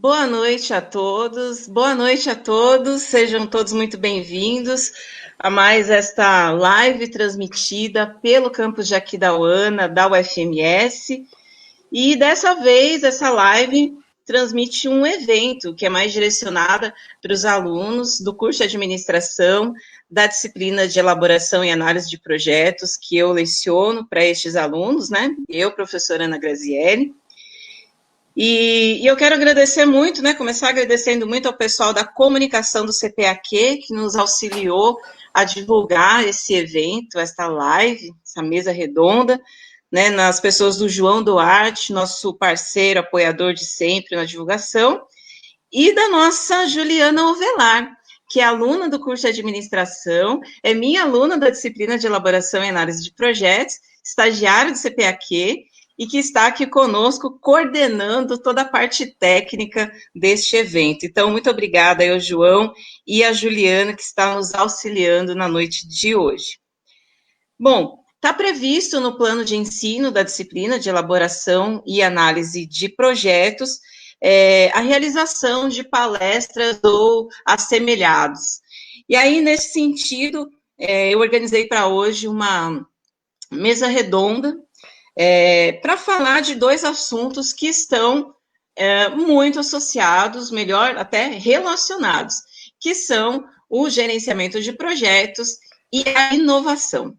Boa noite a todos, boa noite a todos, sejam todos muito bem-vindos a mais esta live transmitida pelo campus de Aquidauana, da UFMS, e dessa vez essa live transmite um evento que é mais direcionada para os alunos do curso de administração, da disciplina de elaboração e análise de projetos, que eu leciono para estes alunos, né? Eu, professora Ana Grazielli. E eu quero agradecer muito, né, começar agradecendo muito ao pessoal da comunicação do CPAQ, que nos auxiliou a divulgar esse evento, esta live, essa mesa redonda, né, nas pessoas do João Duarte, nosso parceiro, apoiador de sempre na divulgação, e da nossa Juliana Ovelar, que é aluna do curso de administração, é minha aluna da disciplina de elaboração e análise de projetos, estagiária do CPAQ, e que está aqui conosco coordenando toda a parte técnica deste evento. Então, muito obrigada ao João e à Juliana, que está nos auxiliando na noite de hoje. Bom, está previsto no plano de ensino da disciplina de elaboração e análise de projetos a realização de palestras ou assemelhados. E aí, nesse sentido, eu organizei para hoje uma mesa redonda para falar de dois assuntos que estão muito associados, melhor, até relacionados, que são o gerenciamento de projetos e a inovação.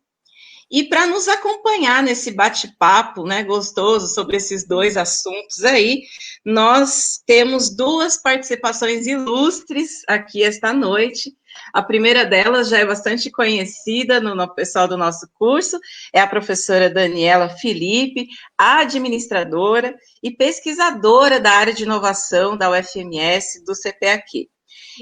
E para nos acompanhar nesse bate-papo, né, gostoso sobre esses dois assuntos aí, nós temos duas participações ilustres aqui esta noite. A primeira delas já é bastante conhecida no pessoal do nosso curso, é a professora Daniela Felipe, administradora e pesquisadora da área de inovação da UFMS, do CPAQ.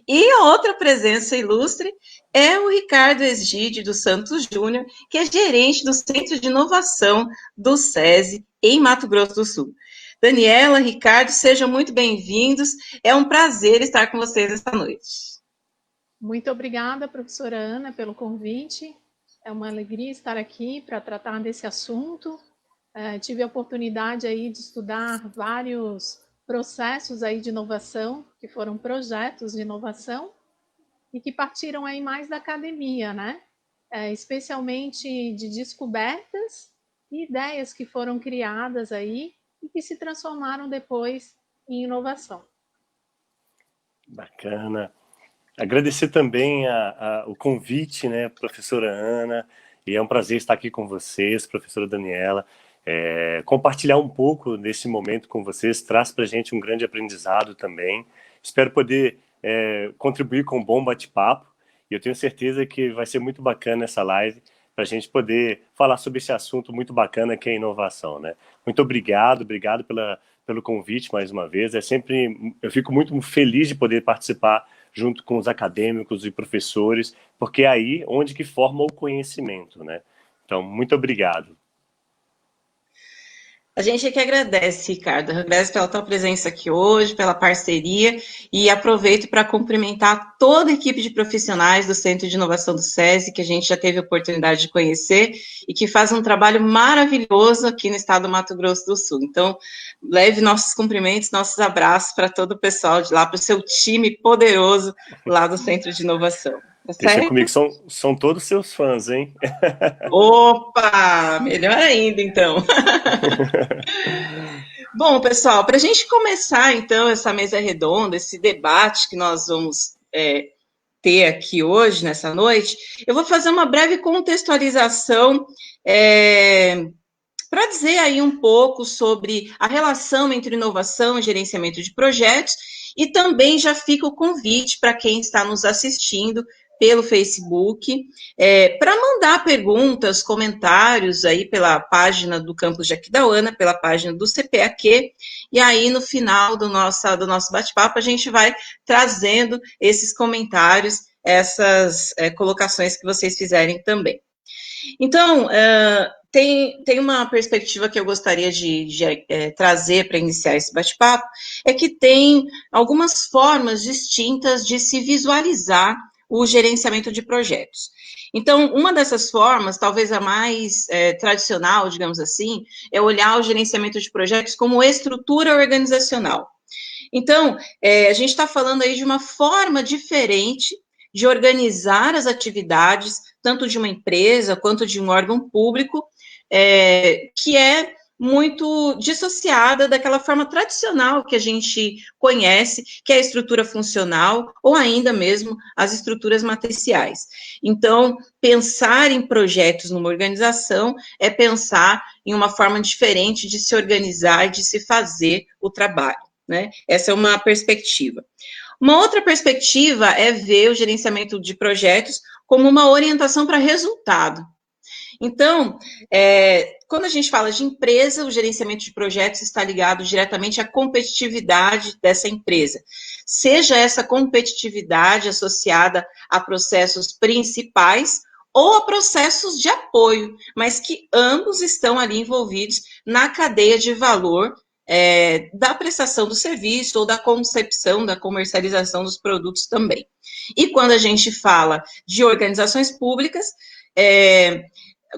E a outra presença ilustre é o Ricardo Esgide dos Santos Júnior, que é gerente do Centro de Inovação do SESI, em Mato Grosso do Sul. Daniela, Ricardo, sejam muito bem-vindos. É um prazer estar com vocês esta noite. Muito obrigada, professora Ana, pelo convite. É uma alegria estar aqui para tratar desse assunto. Tive a oportunidade aí de estudar vários processos aí de inovação, que foram projetos de inovação, e que partiram aí mais da academia, né? Especialmente de descobertas e ideias que foram criadas aí e que se transformaram depois em inovação. Bacana. Agradecer também o convite, né, professora Ana, e é um prazer estar aqui com vocês, professora Daniela, compartilhar um pouco desse momento com vocês, traz para a gente um grande aprendizado também. Espero poder contribuir com um bom bate-papo, e eu tenho certeza que vai ser muito bacana essa live, para a gente poder falar sobre esse assunto muito bacana que é a inovação, né? Muito obrigado pelo convite mais uma vez. Eu fico muito feliz de poder participar junto com os acadêmicos e professores, porque é aí onde que forma o conhecimento, né? Então, muito obrigado. A gente é que agradece, Ricardo, agradece pela tua presença aqui hoje, pela parceria, e aproveito para cumprimentar toda a equipe de profissionais do Centro de Inovação do SESI, que a gente já teve a oportunidade de conhecer, e que faz um trabalho maravilhoso aqui no estado do Mato Grosso do Sul. Então, leve nossos cumprimentos, nossos abraços para todo o pessoal de lá, para o seu time poderoso lá do Centro de Inovação. Tá Deixa certo? comigo, são todos seus fãs, hein? Opa! Melhor ainda, então. Bom, pessoal, para a gente começar, então, essa mesa redonda, esse debate que nós vamos ter aqui hoje, nessa noite, eu vou fazer uma breve contextualização para dizer aí um pouco sobre a relação entre inovação e gerenciamento de projetos, e também já fica o convite para quem está nos assistindo pelo Facebook, para mandar perguntas, comentários aí pela página do Campus de Aquidauana, pela página do CPAQ, e aí no final do nosso bate-papo a gente vai trazendo esses comentários, essas colocações que vocês fizerem também. Então, tem uma perspectiva que eu gostaria de trazer para iniciar esse bate-papo, é que tem algumas formas distintas de se visualizar o gerenciamento de projetos. Então, uma dessas formas, talvez a mais tradicional, digamos assim, é olhar o gerenciamento de projetos como estrutura organizacional. Então, a gente está falando aí de uma forma diferente de organizar as atividades, tanto de uma empresa quanto de um órgão público, que é muito dissociada daquela forma tradicional que a gente conhece, que é a estrutura funcional, ou ainda mesmo as estruturas matriciais. Então, pensar em projetos numa organização é pensar em uma forma diferente de se organizar e de se fazer o trabalho, né? Essa é uma perspectiva. Uma outra perspectiva é ver o gerenciamento de projetos como uma orientação para resultado. Então, quando a gente fala de empresa, o gerenciamento de projetos está ligado diretamente à competitividade dessa empresa. Seja essa competitividade associada a processos principais ou a processos de apoio, mas que ambos estão ali envolvidos na cadeia de valor da prestação do serviço ou da concepção, da comercialização dos produtos também. E quando a gente fala de organizações públicas,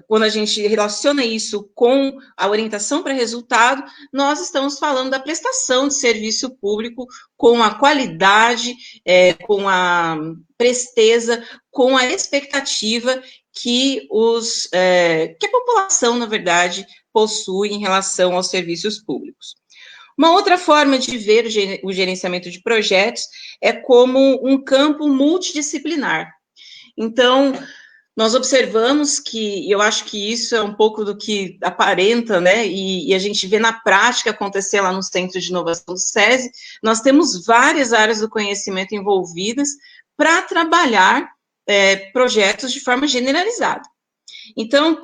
quando a gente relaciona isso com a orientação para resultado, nós estamos falando da prestação de serviço público com a qualidade, com a presteza, com a expectativa que a população, na verdade, possui em relação aos serviços públicos. Uma outra forma de ver o gerenciamento de projetos é como um campo multidisciplinar. Então, nós observamos que, e eu acho que isso é um pouco do que aparenta, né, e a gente vê na prática acontecer lá no Centro de Inovação do SESI, nós temos várias áreas do conhecimento envolvidas para trabalhar projetos de forma generalizada. Então,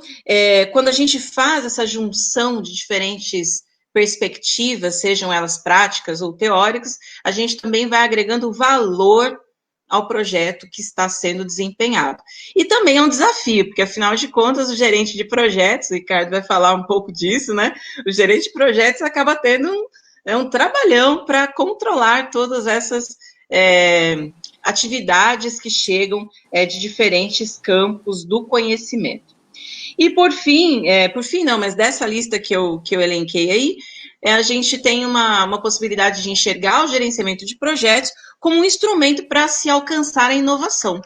quando a gente faz essa junção de diferentes perspectivas, sejam elas práticas ou teóricas, a gente também vai agregando valor ao projeto que está sendo desempenhado. E também é um desafio, porque, afinal de contas, o gerente de projetos, o Ricardo vai falar um pouco disso, né? O gerente de projetos acaba tendo um trabalhão para controlar todas essas atividades que chegam de diferentes campos do conhecimento. E, por fim não, mas dessa lista que eu elenquei aí, a gente tem uma possibilidade de enxergar o gerenciamento de projetos como um instrumento para se alcançar a inovação.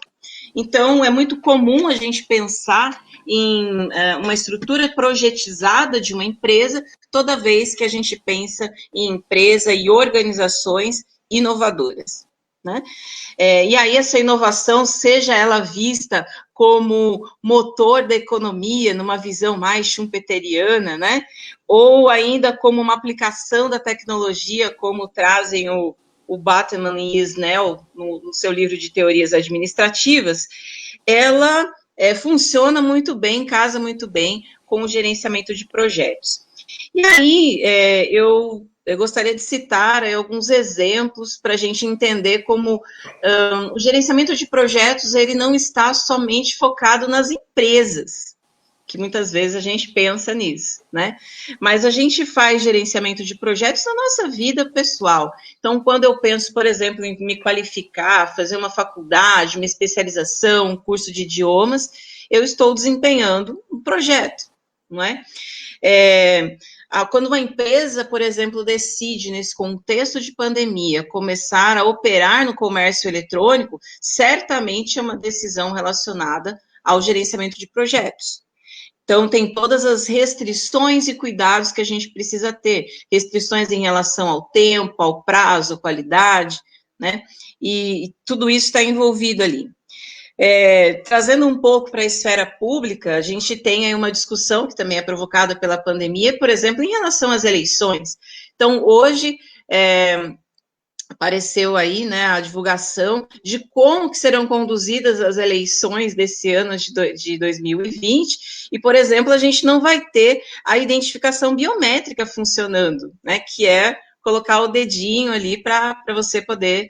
Então, é muito comum a gente pensar em uma estrutura projetizada de uma empresa toda vez que a gente pensa em empresa e organizações inovadoras, né? E aí essa inovação, seja ela vista como motor da economia, numa visão mais schumpeteriana, né? Ou ainda como uma aplicação da tecnologia, como trazem o Bateman e Snell no seu livro de teorias administrativas, ela funciona muito bem, casa muito bem com o gerenciamento de projetos. E aí, eu gostaria de citar alguns exemplos para a gente entender como o gerenciamento de projetos ele não está somente focado nas empresas, que muitas vezes a gente pensa nisso, né? Mas a gente faz gerenciamento de projetos na nossa vida pessoal. Então, quando eu penso, por exemplo, em me qualificar, fazer uma faculdade, uma especialização, um curso de idiomas, eu estou desempenhando um projeto, não é? Quando uma empresa, por exemplo, decide, nesse contexto de pandemia, começar a operar no comércio eletrônico, certamente é uma decisão relacionada ao gerenciamento de projetos. Então, tem todas as restrições e cuidados que a gente precisa ter, restrições em relação ao tempo, ao prazo, à qualidade, né? E tudo isso está envolvido ali. Trazendo um pouco para a esfera pública, a gente tem aí uma discussão que também é provocada pela pandemia, por exemplo, em relação às eleições. Então, hoje, apareceu aí, né, a divulgação de como que serão conduzidas as eleições desse ano de 2020, e, por exemplo, a gente não vai ter a identificação biométrica funcionando, né, que é colocar o dedinho ali para você poder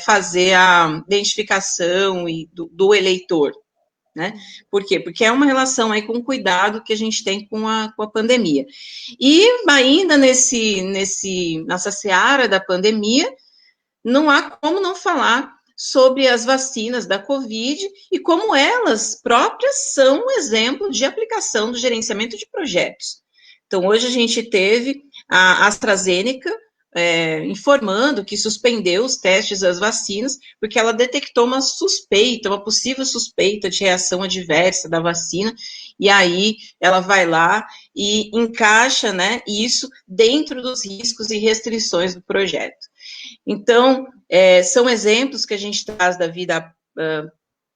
fazer a identificação do eleitor, né? Por quê? Porque é uma relação aí com o cuidado que a gente tem com a pandemia. E ainda nessa seara da pandemia, não há como não falar sobre as vacinas da Covid e como elas próprias são um exemplo de aplicação do gerenciamento de projetos. Então, hoje a gente teve a AstraZeneca informando que suspendeu os testes das vacinas, porque ela detectou uma suspeita, uma possível suspeita de reação adversa da vacina, e aí ela vai lá e encaixa, né, isso dentro dos riscos e restrições do projeto. Então, são exemplos que a gente traz da vida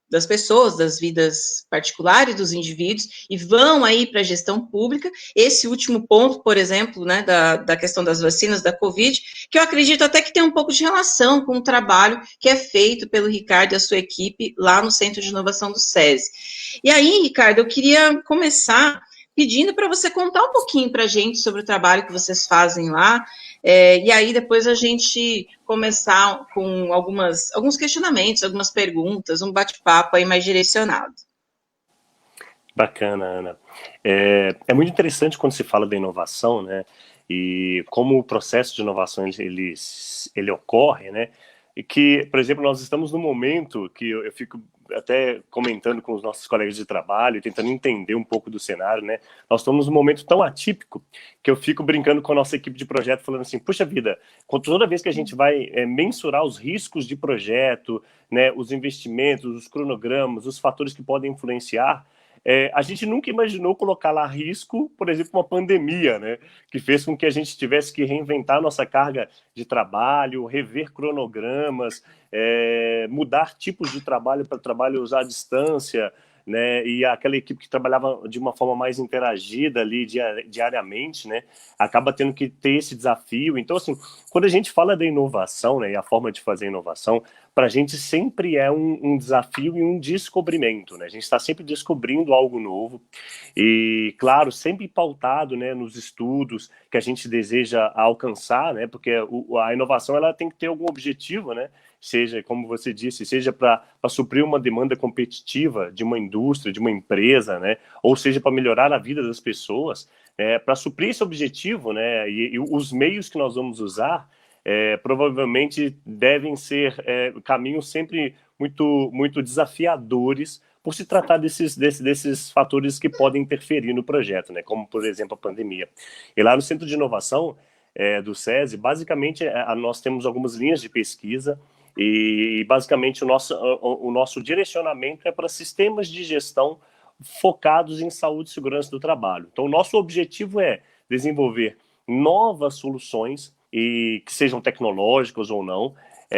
das pessoas, das vidas particulares dos indivíduos, e vão aí para a gestão pública. Esse último ponto, por exemplo, né, da questão das vacinas da Covid, que eu acredito até que tem um pouco de relação com o trabalho que é feito pelo Ricardo e a sua equipe lá no Centro de Inovação do SESI. E aí, Ricardo, eu queria começar pedindo para você contar um pouquinho para a gente sobre o trabalho que vocês fazem lá, e aí depois a gente começar com alguns questionamentos, algumas perguntas, um bate-papo aí mais direcionado. Bacana, Ana. É muito interessante quando se fala da inovação, né? E como o processo de inovação ele ocorre, né? E que, por exemplo, nós estamos num momento que eu fico até comentando com os nossos colegas de trabalho, tentando entender um pouco do cenário, né? Nós estamos num momento tão atípico que eu fico brincando com a nossa equipe de projeto, falando assim, puxa vida, toda vez que a gente vai mensurar os riscos de projeto, né, os investimentos, os cronogramas, os fatores que podem influenciar, a gente nunca imaginou colocar lá risco, por exemplo, uma pandemia, né, que fez com que a gente tivesse que reinventar nossa carga de trabalho, rever cronogramas, mudar tipos de trabalho para trabalhos à distância, né, e aquela equipe que trabalhava de uma forma mais interagida ali diariamente, né, acaba tendo que ter esse desafio. Então, assim, quando a gente fala da inovação, né, e a forma de fazer inovação, para a gente sempre é um desafio e um descobrimento, né? A gente está sempre descobrindo algo novo e, claro, sempre pautado, né, nos estudos que a gente deseja alcançar, né? Porque a inovação ela tem que ter algum objetivo, né? Seja, como você disse, seja para suprir uma demanda competitiva de uma indústria, de uma empresa, né? Ou seja, para melhorar a vida das pessoas, para suprir esse objetivo, né? E os meios que nós vamos usar provavelmente devem ser caminhos sempre muito desafiadores por se tratar desses fatores que podem interferir no projeto, né? Como, por exemplo, a pandemia. E lá no Centro de Inovação do SESI, basicamente, nós temos algumas linhas de pesquisa e basicamente, o nosso direcionamento é para sistemas de gestão focados em saúde e segurança do trabalho. Então, o nosso objetivo é desenvolver novas soluções, e que sejam tecnológicas ou não,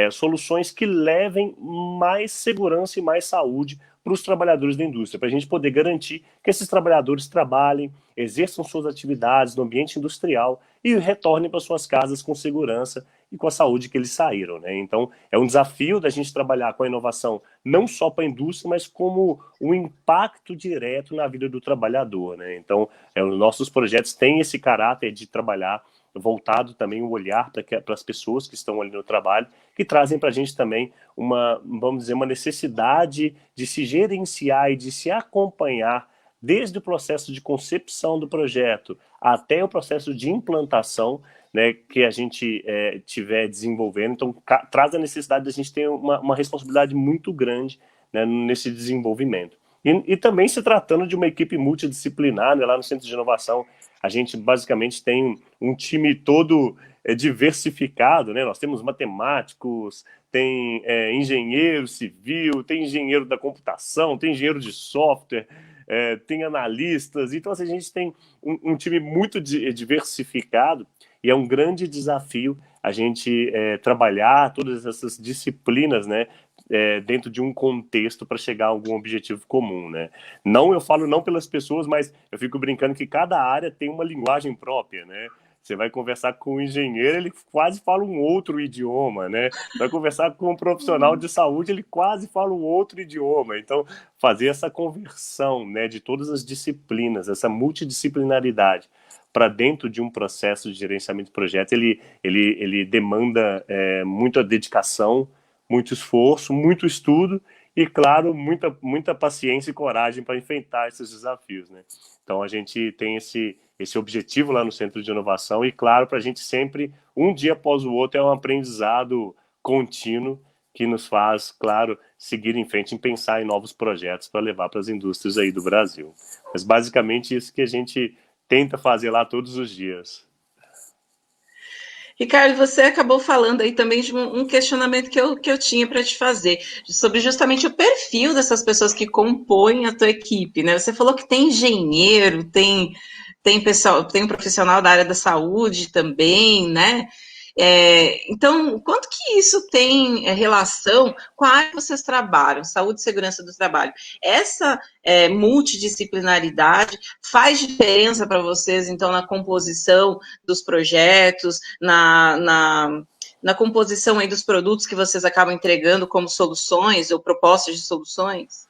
soluções que levem mais segurança e mais saúde para os trabalhadores da indústria, para a gente poder garantir que esses trabalhadores trabalhem, exerçam suas atividades no ambiente industrial e retornem para suas casas com segurança e com a saúde que eles saíram, né? Então, é um desafio da gente trabalhar com a inovação não só para a indústria, mas como um impacto direto na vida do trabalhador, né? Então, os nossos projetos têm esse caráter de trabalhar voltado também o olhar para as pessoas que estão ali no trabalho, que trazem para a gente também vamos dizer, uma necessidade de se gerenciar e de se acompanhar desde o processo de concepção do projeto até o processo de implantação, né, que a gente estiver desenvolvendo. Então, traz a necessidade de a gente ter uma responsabilidade muito grande, né, nesse desenvolvimento. E também se tratando de uma equipe multidisciplinar, né, lá no Centro de Inovação, a gente basicamente tem um time todo diversificado, né? Nós temos matemáticos, tem engenheiro civil, tem engenheiro da computação, tem engenheiro de software, tem analistas. Então, assim, a gente tem um time muito diversificado e é um grande desafio a gente trabalhar todas essas disciplinas, né, dentro de um contexto para chegar a algum objetivo comum, né? Eu falo não pelas pessoas, mas eu fico brincando que cada área tem uma linguagem própria, né? Você vai conversar com um engenheiro, ele quase fala um outro idioma, né? Vai conversar com um profissional de saúde, ele quase fala um outro idioma. Então, fazer essa conversão, né, de todas as disciplinas, essa multidisciplinaridade para dentro de um processo de gerenciamento de projeto, ele demanda muita dedicação, muito esforço, muito estudo e, claro, muita paciência e coragem para enfrentar esses desafios, né? Então, a gente tem esse objetivo lá no Centro de Inovação e, claro, para a gente sempre, um dia após o outro, é um aprendizado contínuo que nos faz, claro, seguir em frente em pensar em novos projetos para levar para as indústrias aí do Brasil. Mas, basicamente, isso que a gente tenta fazer lá todos os dias. Ricardo, você acabou falando aí também de um questionamento que eu tinha para te fazer, sobre justamente o perfil dessas pessoas que compõem a tua equipe, né? Você falou que tem engenheiro, tem pessoal, tem um profissional da área da saúde também, né? Então, quanto que isso tem relação com a área que vocês trabalham, saúde e segurança do trabalho? Essa multidisciplinaridade faz diferença para vocês, então, na composição dos projetos, na composição aí dos produtos que vocês acabam entregando como soluções ou propostas de soluções?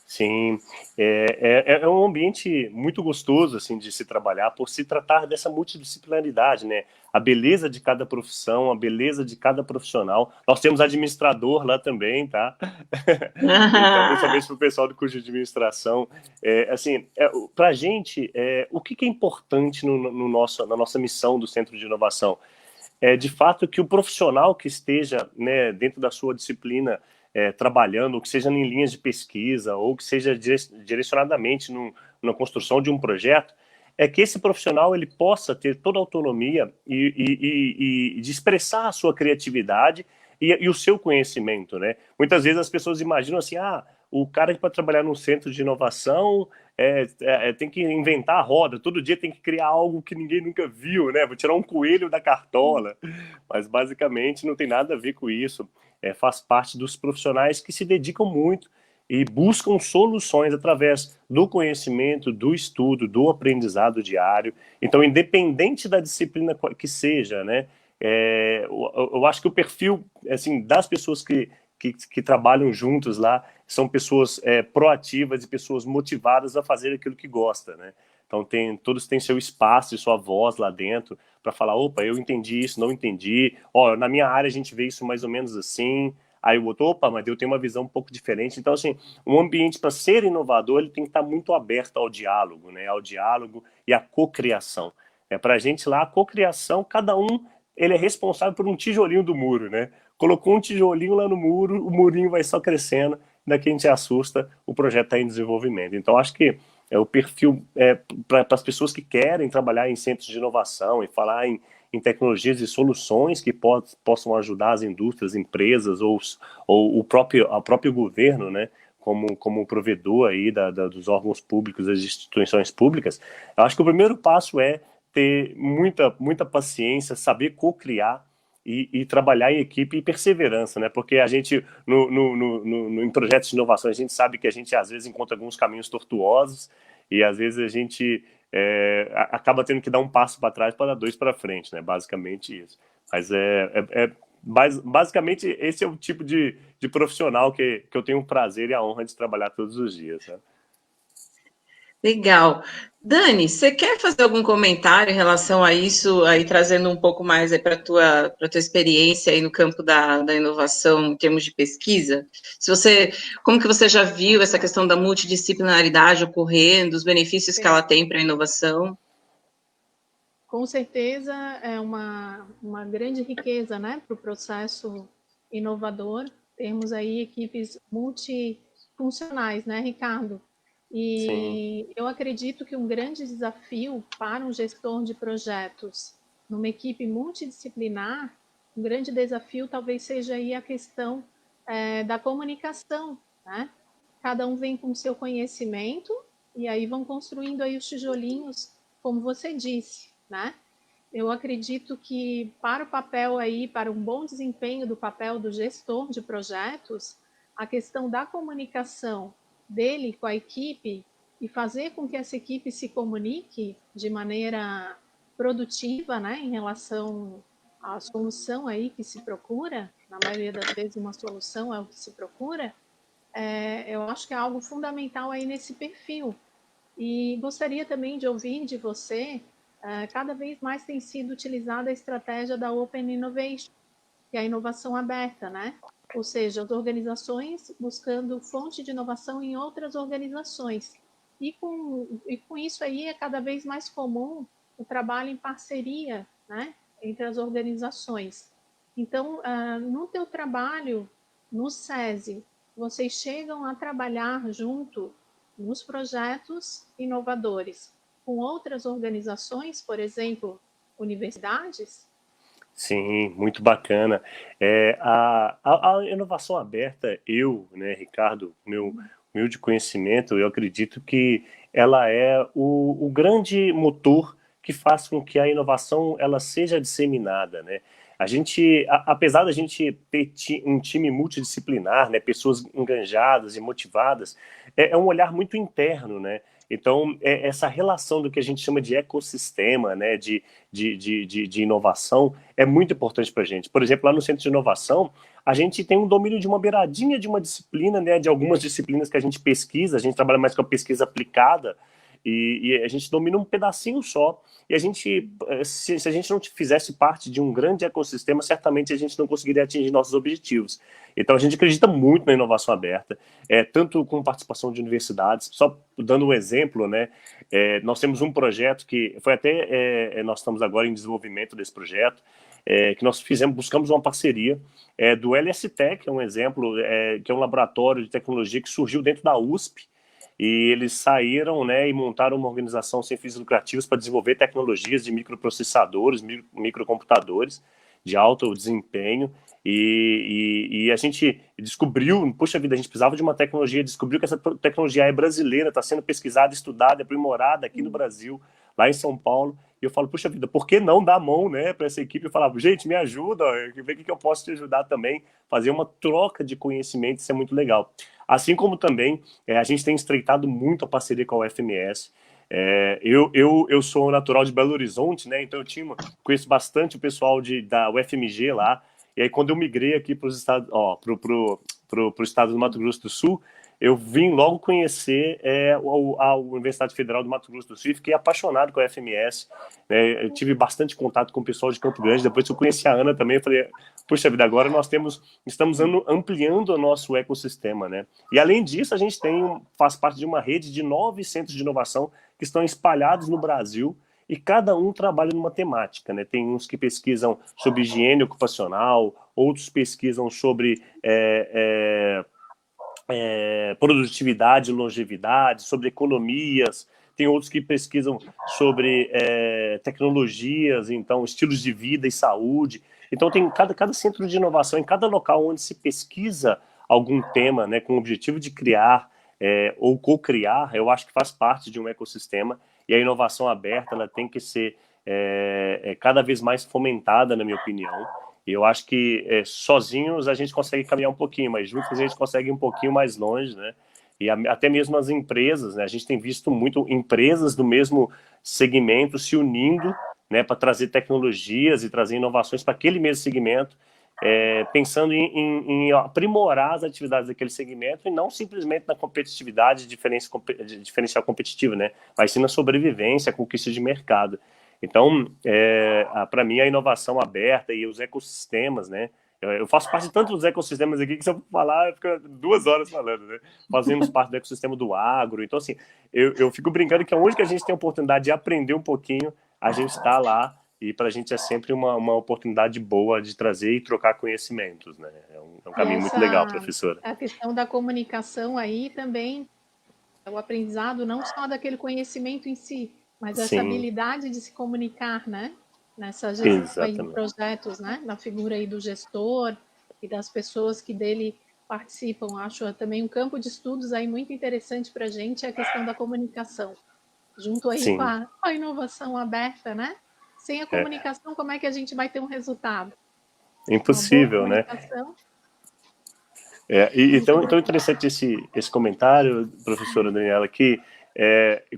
Sim, é um ambiente muito gostoso assim de se trabalhar por se tratar dessa multidisciplinaridade, né? A beleza de cada profissão, a beleza de cada profissional. Nós temos administrador lá também, tá? Então, principalmente para o pessoal do curso de administração, para a gente, o que é importante na nossa missão do Centro de Inovação? É de fato que o profissional que esteja, né, dentro da sua disciplina trabalhando, ou que seja em linhas de pesquisa, ou que seja direcionadamente na construção de um projeto, é que esse profissional ele possa ter toda a autonomia e de expressar a sua criatividade e o seu conhecimento, né? Muitas vezes as pessoas imaginam assim, o cara que para trabalhar num centro de inovação tem que inventar a roda, todo dia tem que criar algo que ninguém nunca viu, né? Vou tirar um coelho da cartola, mas basicamente não tem nada a ver com isso. Faz parte dos profissionais que se dedicam muito e buscam soluções através do conhecimento, do estudo, do aprendizado diário. Então, independente da disciplina que seja, né? Eu acho que o perfil assim das pessoas que trabalham juntos lá são pessoas proativas e pessoas motivadas a fazer aquilo que gosta, né? Então todos têm seu espaço e sua voz lá dentro para falar, opa, eu entendi isso, não entendi. Ó, na minha área a gente vê isso mais ou menos assim. Aí o outro, opa, mas eu tenho uma visão um pouco diferente. Então, assim, um ambiente para ser inovador, ele tem que estar muito aberto ao diálogo, né? Ao diálogo e à cocriação. Para a gente lá, a cocriação, cada um ele é responsável por um tijolinho do muro, né? Colocou um tijolinho lá no muro, o murinho vai só crescendo, daqui a gente assusta, o projeto está em desenvolvimento. Então, acho que o perfil para as pessoas que querem trabalhar em centros de inovação e falar em tecnologias e soluções que possam ajudar as indústrias, empresas ou o próprio governo, né? Como provedor aí dos órgãos públicos, das instituições públicas, eu acho que o primeiro passo é ter muita paciência, saber co-criar e trabalhar em equipe e perseverança, né? Porque a gente, em projetos de inovação, a gente sabe que a gente às vezes encontra alguns caminhos tortuosos e às vezes a gente acaba tendo que dar um passo para trás para dar dois para frente, né? Basicamente isso. Mas basicamente esse é o tipo de profissional que eu tenho o prazer e a honra de trabalhar todos os dias, né? Legal. Dani, você quer fazer algum comentário em relação a isso, aí trazendo um pouco mais para a tua experiência aí no campo da inovação em termos de pesquisa? Como que você já viu essa questão da multidisciplinaridade ocorrendo, os benefícios que ela tem para a inovação? Com certeza é uma grande riqueza, né, para o processo inovador. Temos aí equipes multifuncionais, né, Ricardo? Sim. E eu acredito que um grande desafio para um gestor de projetos numa equipe multidisciplinar, um grande desafio talvez seja aí a questão da comunicação, né? Cada um vem com o seu conhecimento e aí vão construindo aí os tijolinhos, como você disse, né? Eu acredito que para o papel aí, para um bom desempenho do papel do gestor de projetos, a questão da comunicação dele com a equipe e fazer com que essa equipe se comunique de maneira produtiva, né, em relação à solução aí que se procura, na maioria das vezes uma solução é o que se procura, eu acho que é algo fundamental aí nesse perfil. E gostaria também de ouvir de você, cada vez mais tem sido utilizada a estratégia da Open Innovation, que é a inovação aberta, né? Ou seja, as organizações buscando fonte de inovação em outras organizações. E com isso aí é cada vez mais comum o trabalho em parceria, né, entre as organizações. Então, no teu trabalho, no SESI, vocês chegam a trabalhar junto nos projetos inovadores com outras organizações, por exemplo, universidades? Sim, muito bacana. A inovação aberta, né, Ricardo, meu humilde conhecimento, eu acredito que ela é o grande motor que faz com que a inovação ela seja disseminada, né? Apesar da gente ter um time multidisciplinar, né, pessoas engajadas e motivadas, é um olhar muito interno, né? Então, essa relação do que a gente chama de ecossistema, né, de inovação, é muito importante para a gente. Por exemplo, lá no Centro de Inovação, a gente tem um domínio de uma beiradinha de uma disciplina, né, de algumas disciplinas que a gente pesquisa, a gente trabalha mais com a pesquisa aplicada, e a gente domina um pedacinho só. E se a gente não fizesse parte de um grande ecossistema, certamente a gente não conseguiria atingir nossos objetivos. Então a gente acredita muito na inovação aberta, tanto com participação de universidades. Só dando um exemplo, né, nós temos um projeto que foi até nós estamos agora em desenvolvimento desse projeto, que nós buscamos uma parceria do LSTech, é um exemplo, que é um laboratório de tecnologia que surgiu dentro da USP, e eles saíram, né, e montaram uma organização sem fins lucrativos para desenvolver tecnologias de microprocessadores, microcomputadores de alto desempenho, e a gente descobriu, poxa vida, a gente precisava de uma tecnologia, descobriu que essa tecnologia é brasileira, está sendo pesquisada, estudada, aprimorada aqui no Brasil, lá em São Paulo, e eu falo, puxa vida, por que não dar a mão, né, para essa equipe e falar, gente, me ajuda, vê o que eu posso te ajudar também, fazer uma troca de conhecimento, isso é muito legal. Assim como também a gente tem estreitado muito a parceria com a UFMS. Eu sou natural de Belo Horizonte, né? Então conheço bastante o pessoal da UFMG lá. E aí quando eu migrei aqui para os estados, pro estado do Mato Grosso do Sul, eu vim logo conhecer a Universidade Federal do Mato Grosso do Sul e fiquei apaixonado com a UFMS. Né? Eu tive bastante contato com o pessoal de Campo Grande. Depois que eu conheci a Ana também, eu falei, puxa vida, agora estamos ampliando o nosso ecossistema, né? E além disso, a gente faz parte de uma rede de 9 centros de inovação que estão espalhados no Brasil e cada um trabalha numa temática, né? Tem uns que pesquisam sobre higiene ocupacional, outros pesquisam sobre produtividade e longevidade, sobre economias, tem outros que pesquisam sobre tecnologias, então estilos de vida e saúde. Então tem cada centro de inovação, em cada local onde se pesquisa algum tema, né, com o objetivo de criar ou co-criar, eu acho que faz parte de um ecossistema, e a inovação aberta ela tem que ser cada vez mais fomentada, na minha opinião. E eu acho que sozinhos a gente consegue caminhar um pouquinho, mas juntos a gente consegue ir um pouquinho mais longe, né? E até mesmo as empresas, né? A gente tem visto muito empresas do mesmo segmento se unindo, né, para trazer tecnologias e trazer inovações para aquele mesmo segmento, pensando em aprimorar as atividades daquele segmento e não simplesmente na competitividade, diferencial competitivo, né? Mas sim na sobrevivência, conquista de mercado. Então, para mim, a inovação aberta e os ecossistemas, né? Eu faço parte de tantos ecossistemas aqui que se eu falar, eu fico 2 horas falando, né? Fazemos parte do ecossistema do agro. Então, assim, eu fico brincando que onde que a gente tem a oportunidade de aprender um pouquinho, a gente está lá. E para a gente é sempre uma oportunidade boa de trazer e trocar conhecimentos, né? É um caminho muito legal, professora. A questão da comunicação aí também, o aprendizado não só daquele conhecimento em si, mas essa habilidade de se comunicar, né? Nessa gestão aí de projetos, né? Na figura aí do gestor e das pessoas que dele participam. Acho também um campo de estudos aí muito interessante para a gente é a questão da comunicação, junto aí com a inovação aberta, né? Sem a comunicação, como é que a gente vai ter um resultado? Impossível, né? E tão interessante esse comentário, professora Daniela, que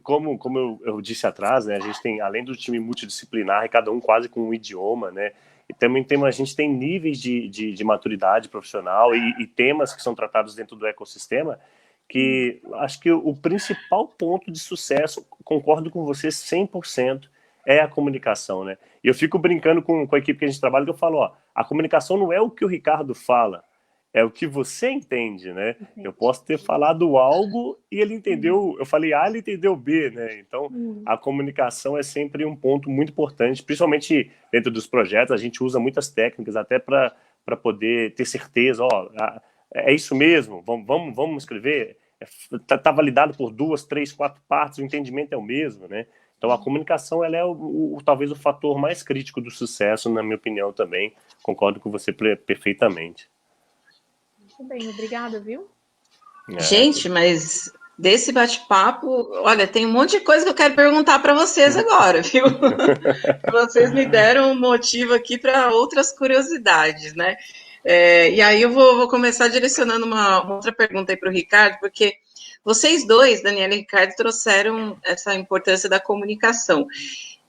como eu disse atrás, né, a gente tem, além do time multidisciplinar, cada um quase com um idioma, né, e também a gente tem níveis de maturidade profissional e temas que são tratados dentro do ecossistema, que acho que o principal ponto de sucesso, concordo com você 100%, é a comunicação, né? E eu fico brincando com a equipe que a gente trabalha, que eu falo, a comunicação não é o que o Ricardo fala, é o que você entende, né? Eu posso ter falado algo e ele entendeu, eu falei A, ele entendeu B, né? Então, a comunicação é sempre um ponto muito importante, principalmente dentro dos projetos, a gente usa muitas técnicas até para poder ter certeza, é isso mesmo, vamos escrever, tá validado por 2, 3, 4 partes, o entendimento é o mesmo, né? Então, a comunicação ela é talvez o fator mais crítico do sucesso, na minha opinião também. Concordo com você perfeitamente. Muito bem, obrigada, viu? Gente, mas desse bate-papo, olha, tem um monte de coisa que eu quero perguntar para vocês agora, viu? Vocês me deram um motivo aqui para outras curiosidades, né? E aí eu vou começar direcionando uma outra pergunta aí para o Ricardo, porque vocês dois, Daniela e Ricardo, trouxeram essa importância da comunicação.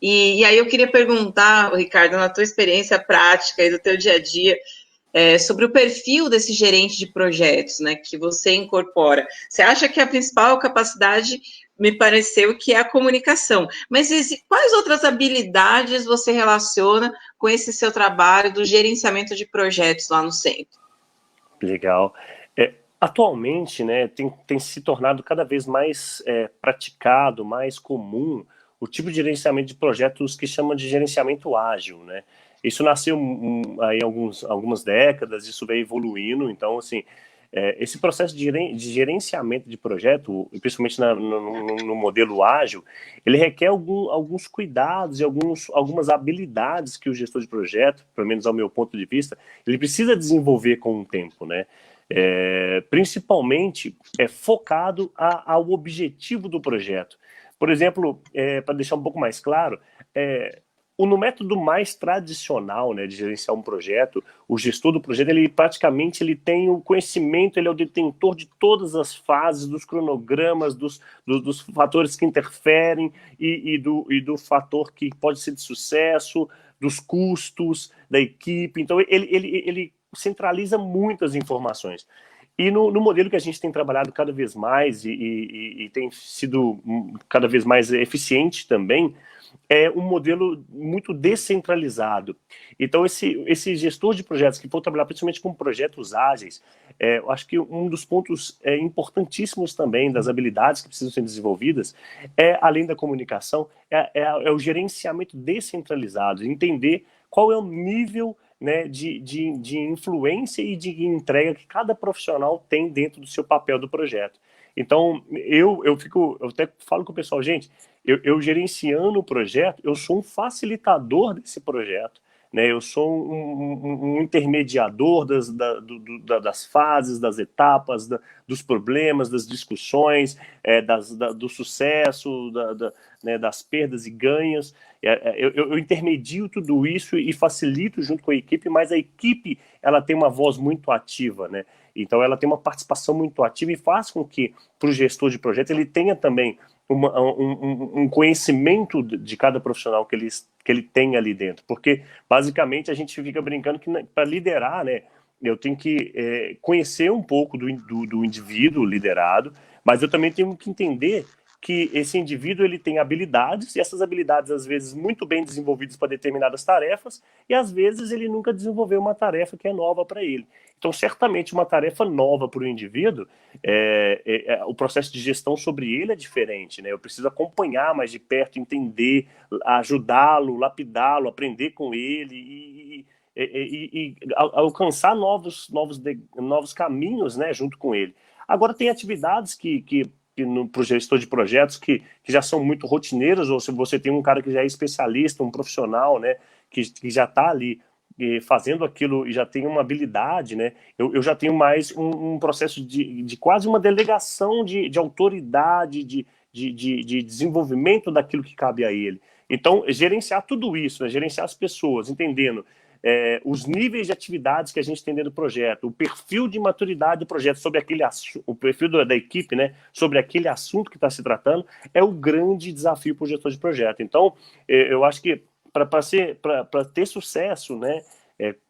E aí eu queria perguntar, Ricardo, na tua experiência prática e do teu dia a dia, sobre o perfil desse gerente de projetos, né, que você incorpora. Você acha que a principal capacidade, me pareceu, que é a comunicação, mas quais outras habilidades você relaciona com esse seu trabalho do gerenciamento de projetos lá no centro? Legal. Atualmente, né, tem se tornado cada vez mais praticado, mais comum, o tipo de gerenciamento de projetos que chamam de gerenciamento ágil, né? Isso nasceu aí algumas décadas, isso veio evoluindo, então, assim, esse processo de gerenciamento de projeto, principalmente no modelo ágil, ele requer alguns cuidados e algumas habilidades que o gestor de projeto, pelo menos ao meu ponto de vista, ele precisa desenvolver com o tempo, né? Principalmente focado ao objetivo do projeto. Por exemplo, para deixar um pouco mais claro, no método mais tradicional, né, de gerenciar um projeto, o gestor do projeto, ele praticamente tem o conhecimento, ele é o detentor de todas as fases, dos cronogramas, dos fatores que interferem e do fator que pode ser de sucesso, dos custos da equipe. Então, ele centraliza muitas informações. E no modelo que a gente tem trabalhado cada vez mais e tem sido cada vez mais eficiente também, é um modelo muito descentralizado. Então, esse gestor de projetos que for trabalhar principalmente com projetos ágeis, eu acho que um dos pontos importantíssimos também, das habilidades que precisam ser desenvolvidas, além da comunicação, é o gerenciamento descentralizado, entender qual é o nível, né, de influência e de entrega que cada profissional tem dentro do seu papel do projeto. Então, eu até falo com o pessoal, gente, eu gerenciando o projeto, eu sou um facilitador desse projeto, né? Eu sou um intermediador das fases, das etapas, dos problemas, das discussões, do sucesso, né, das perdas e ganhos. Eu intermedio tudo isso e facilito junto com a equipe, mas a equipe ela tem uma voz muito ativa, né? Então ela tem uma participação muito ativa e faz com que, para o gestor de projeto, ele tenha também um conhecimento de cada profissional que ele tem ali dentro. Porque, basicamente, a gente fica brincando que para liderar, né, eu tenho que conhecer um pouco do indivíduo liderado, mas eu também tenho que entender que esse indivíduo ele tem habilidades, e essas habilidades, às vezes, muito bem desenvolvidas para determinadas tarefas, e às vezes ele nunca desenvolveu uma tarefa que é nova para ele. Então, certamente, uma tarefa nova para o indivíduo, o processo de gestão sobre ele é diferente, né? Eu preciso acompanhar mais de perto, entender, ajudá-lo, lapidá-lo, aprender com ele e alcançar novos caminhos, né, junto com ele. Agora, tem atividades que para o gestor de projetos que já são muito rotineiras, ou se você tem um cara que já é especialista, um profissional, né, que já está ali fazendo aquilo e já tem uma habilidade, né, eu já tenho mais um processo de quase uma delegação de autoridade, de desenvolvimento daquilo que cabe a ele. Então, gerenciar tudo isso, né, gerenciar as pessoas, entendendo os níveis de atividades que a gente tem dentro do projeto, o perfil de maturidade do projeto sobre aquele o perfil da equipe, né, sobre aquele assunto que está se tratando, é o grande desafio para o gestor de projeto. Então, eu acho que para ter sucesso, né,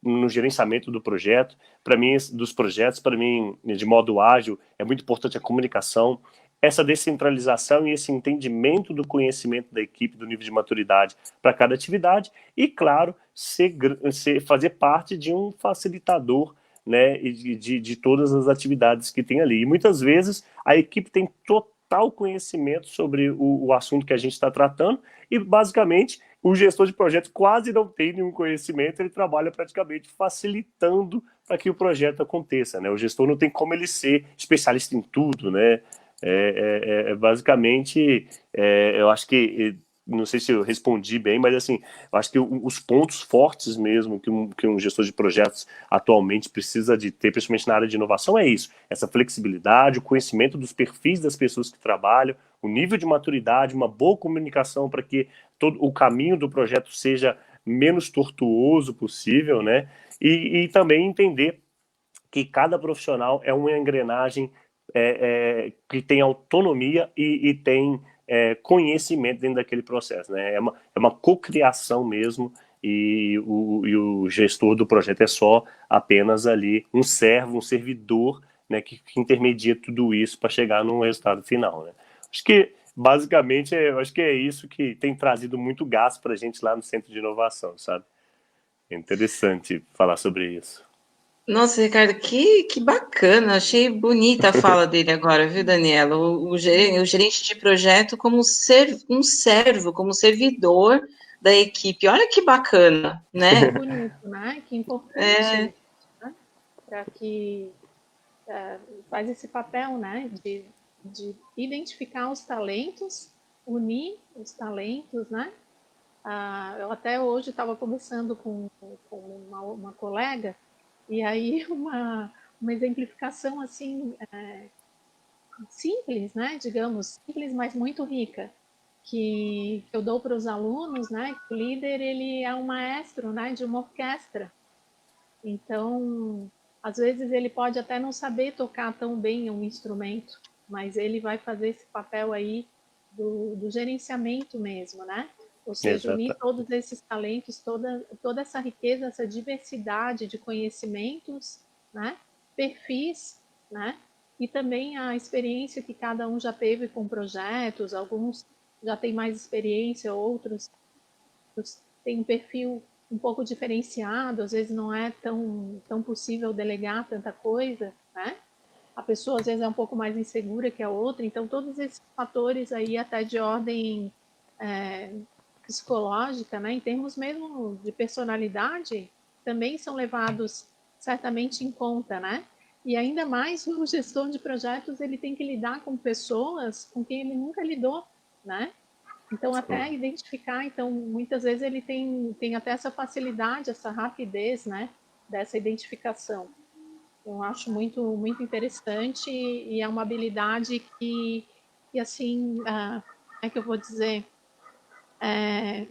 no gerenciamento do projeto, para mim, dos projetos, para mim, de modo ágil, é muito importante a comunicação, essa descentralização e esse entendimento do conhecimento da equipe, do nível de maturidade para cada atividade e, claro, fazer parte de um facilitador, né, de todas as atividades que tem ali. E muitas vezes a equipe tem total conhecimento sobre o assunto que a gente está tratando e, basicamente, o gestor de projeto quase não tem nenhum conhecimento, ele trabalha praticamente facilitando para que o projeto aconteça, né? O gestor não tem como ele ser especialista em tudo, né? Basicamente, eu acho que não sei se eu respondi bem, mas assim, eu acho que os pontos fortes mesmo que um gestor de projetos atualmente precisa de ter, principalmente na área de inovação, é isso, essa flexibilidade, o conhecimento dos perfis das pessoas que trabalham, o nível de maturidade, uma boa comunicação para que todo o caminho do projeto seja menos tortuoso possível, né? E também entender que cada profissional é uma engrenagem que tem autonomia e tem conhecimento dentro daquele processo, né? É uma cocriação mesmo, e o gestor do projeto é só apenas ali um servo, um servidor, né, que intermedia tudo isso para chegar num resultado final, né? Acho que basicamente eu acho que é isso que tem trazido muito gasto para a gente lá no Centro de Inovação, sabe? É interessante falar sobre isso. Nossa, Ricardo, que bacana. Achei bonita a fala dele agora, viu, Daniela? O gerente de projeto como um servo, como servidor da equipe. Olha que bacana, Que né? bonito, né? Que É, importante, né? Para que faz esse papel, né? De identificar os talentos, unir os talentos, né? Eu até hoje estava conversando com uma colega, e aí uma exemplificação assim, simples, né? Digamos, simples, mas muito rica, que eu dou para os alunos, né? Que o líder ele é um maestro, né? De uma orquestra. Então, às vezes ele pode até não saber tocar tão bem um instrumento, mas ele vai fazer esse papel aí do gerenciamento mesmo, né? Ou seja, unir Exato. todos esses talentos, toda essa riqueza, essa diversidade de conhecimentos, né? Perfis, né? E também a experiência que cada um já teve com projetos, alguns já têm mais experiência, outros têm um perfil um pouco diferenciado, às vezes não é tão possível delegar tanta coisa, né? A pessoa às vezes é um pouco mais insegura que a outra, então todos esses fatores aí até de ordem é, psicológica, né, em termos mesmo de personalidade, também são levados certamente em conta, né? E ainda mais o gestor de projetos, ele tem que lidar com pessoas com quem ele nunca lidou, né? Então, até identificar, então, muitas vezes ele tem até essa facilidade, essa rapidez, né, dessa identificação. Eu acho muito interessante e é uma habilidade que assim, como é que eu vou dizer? É,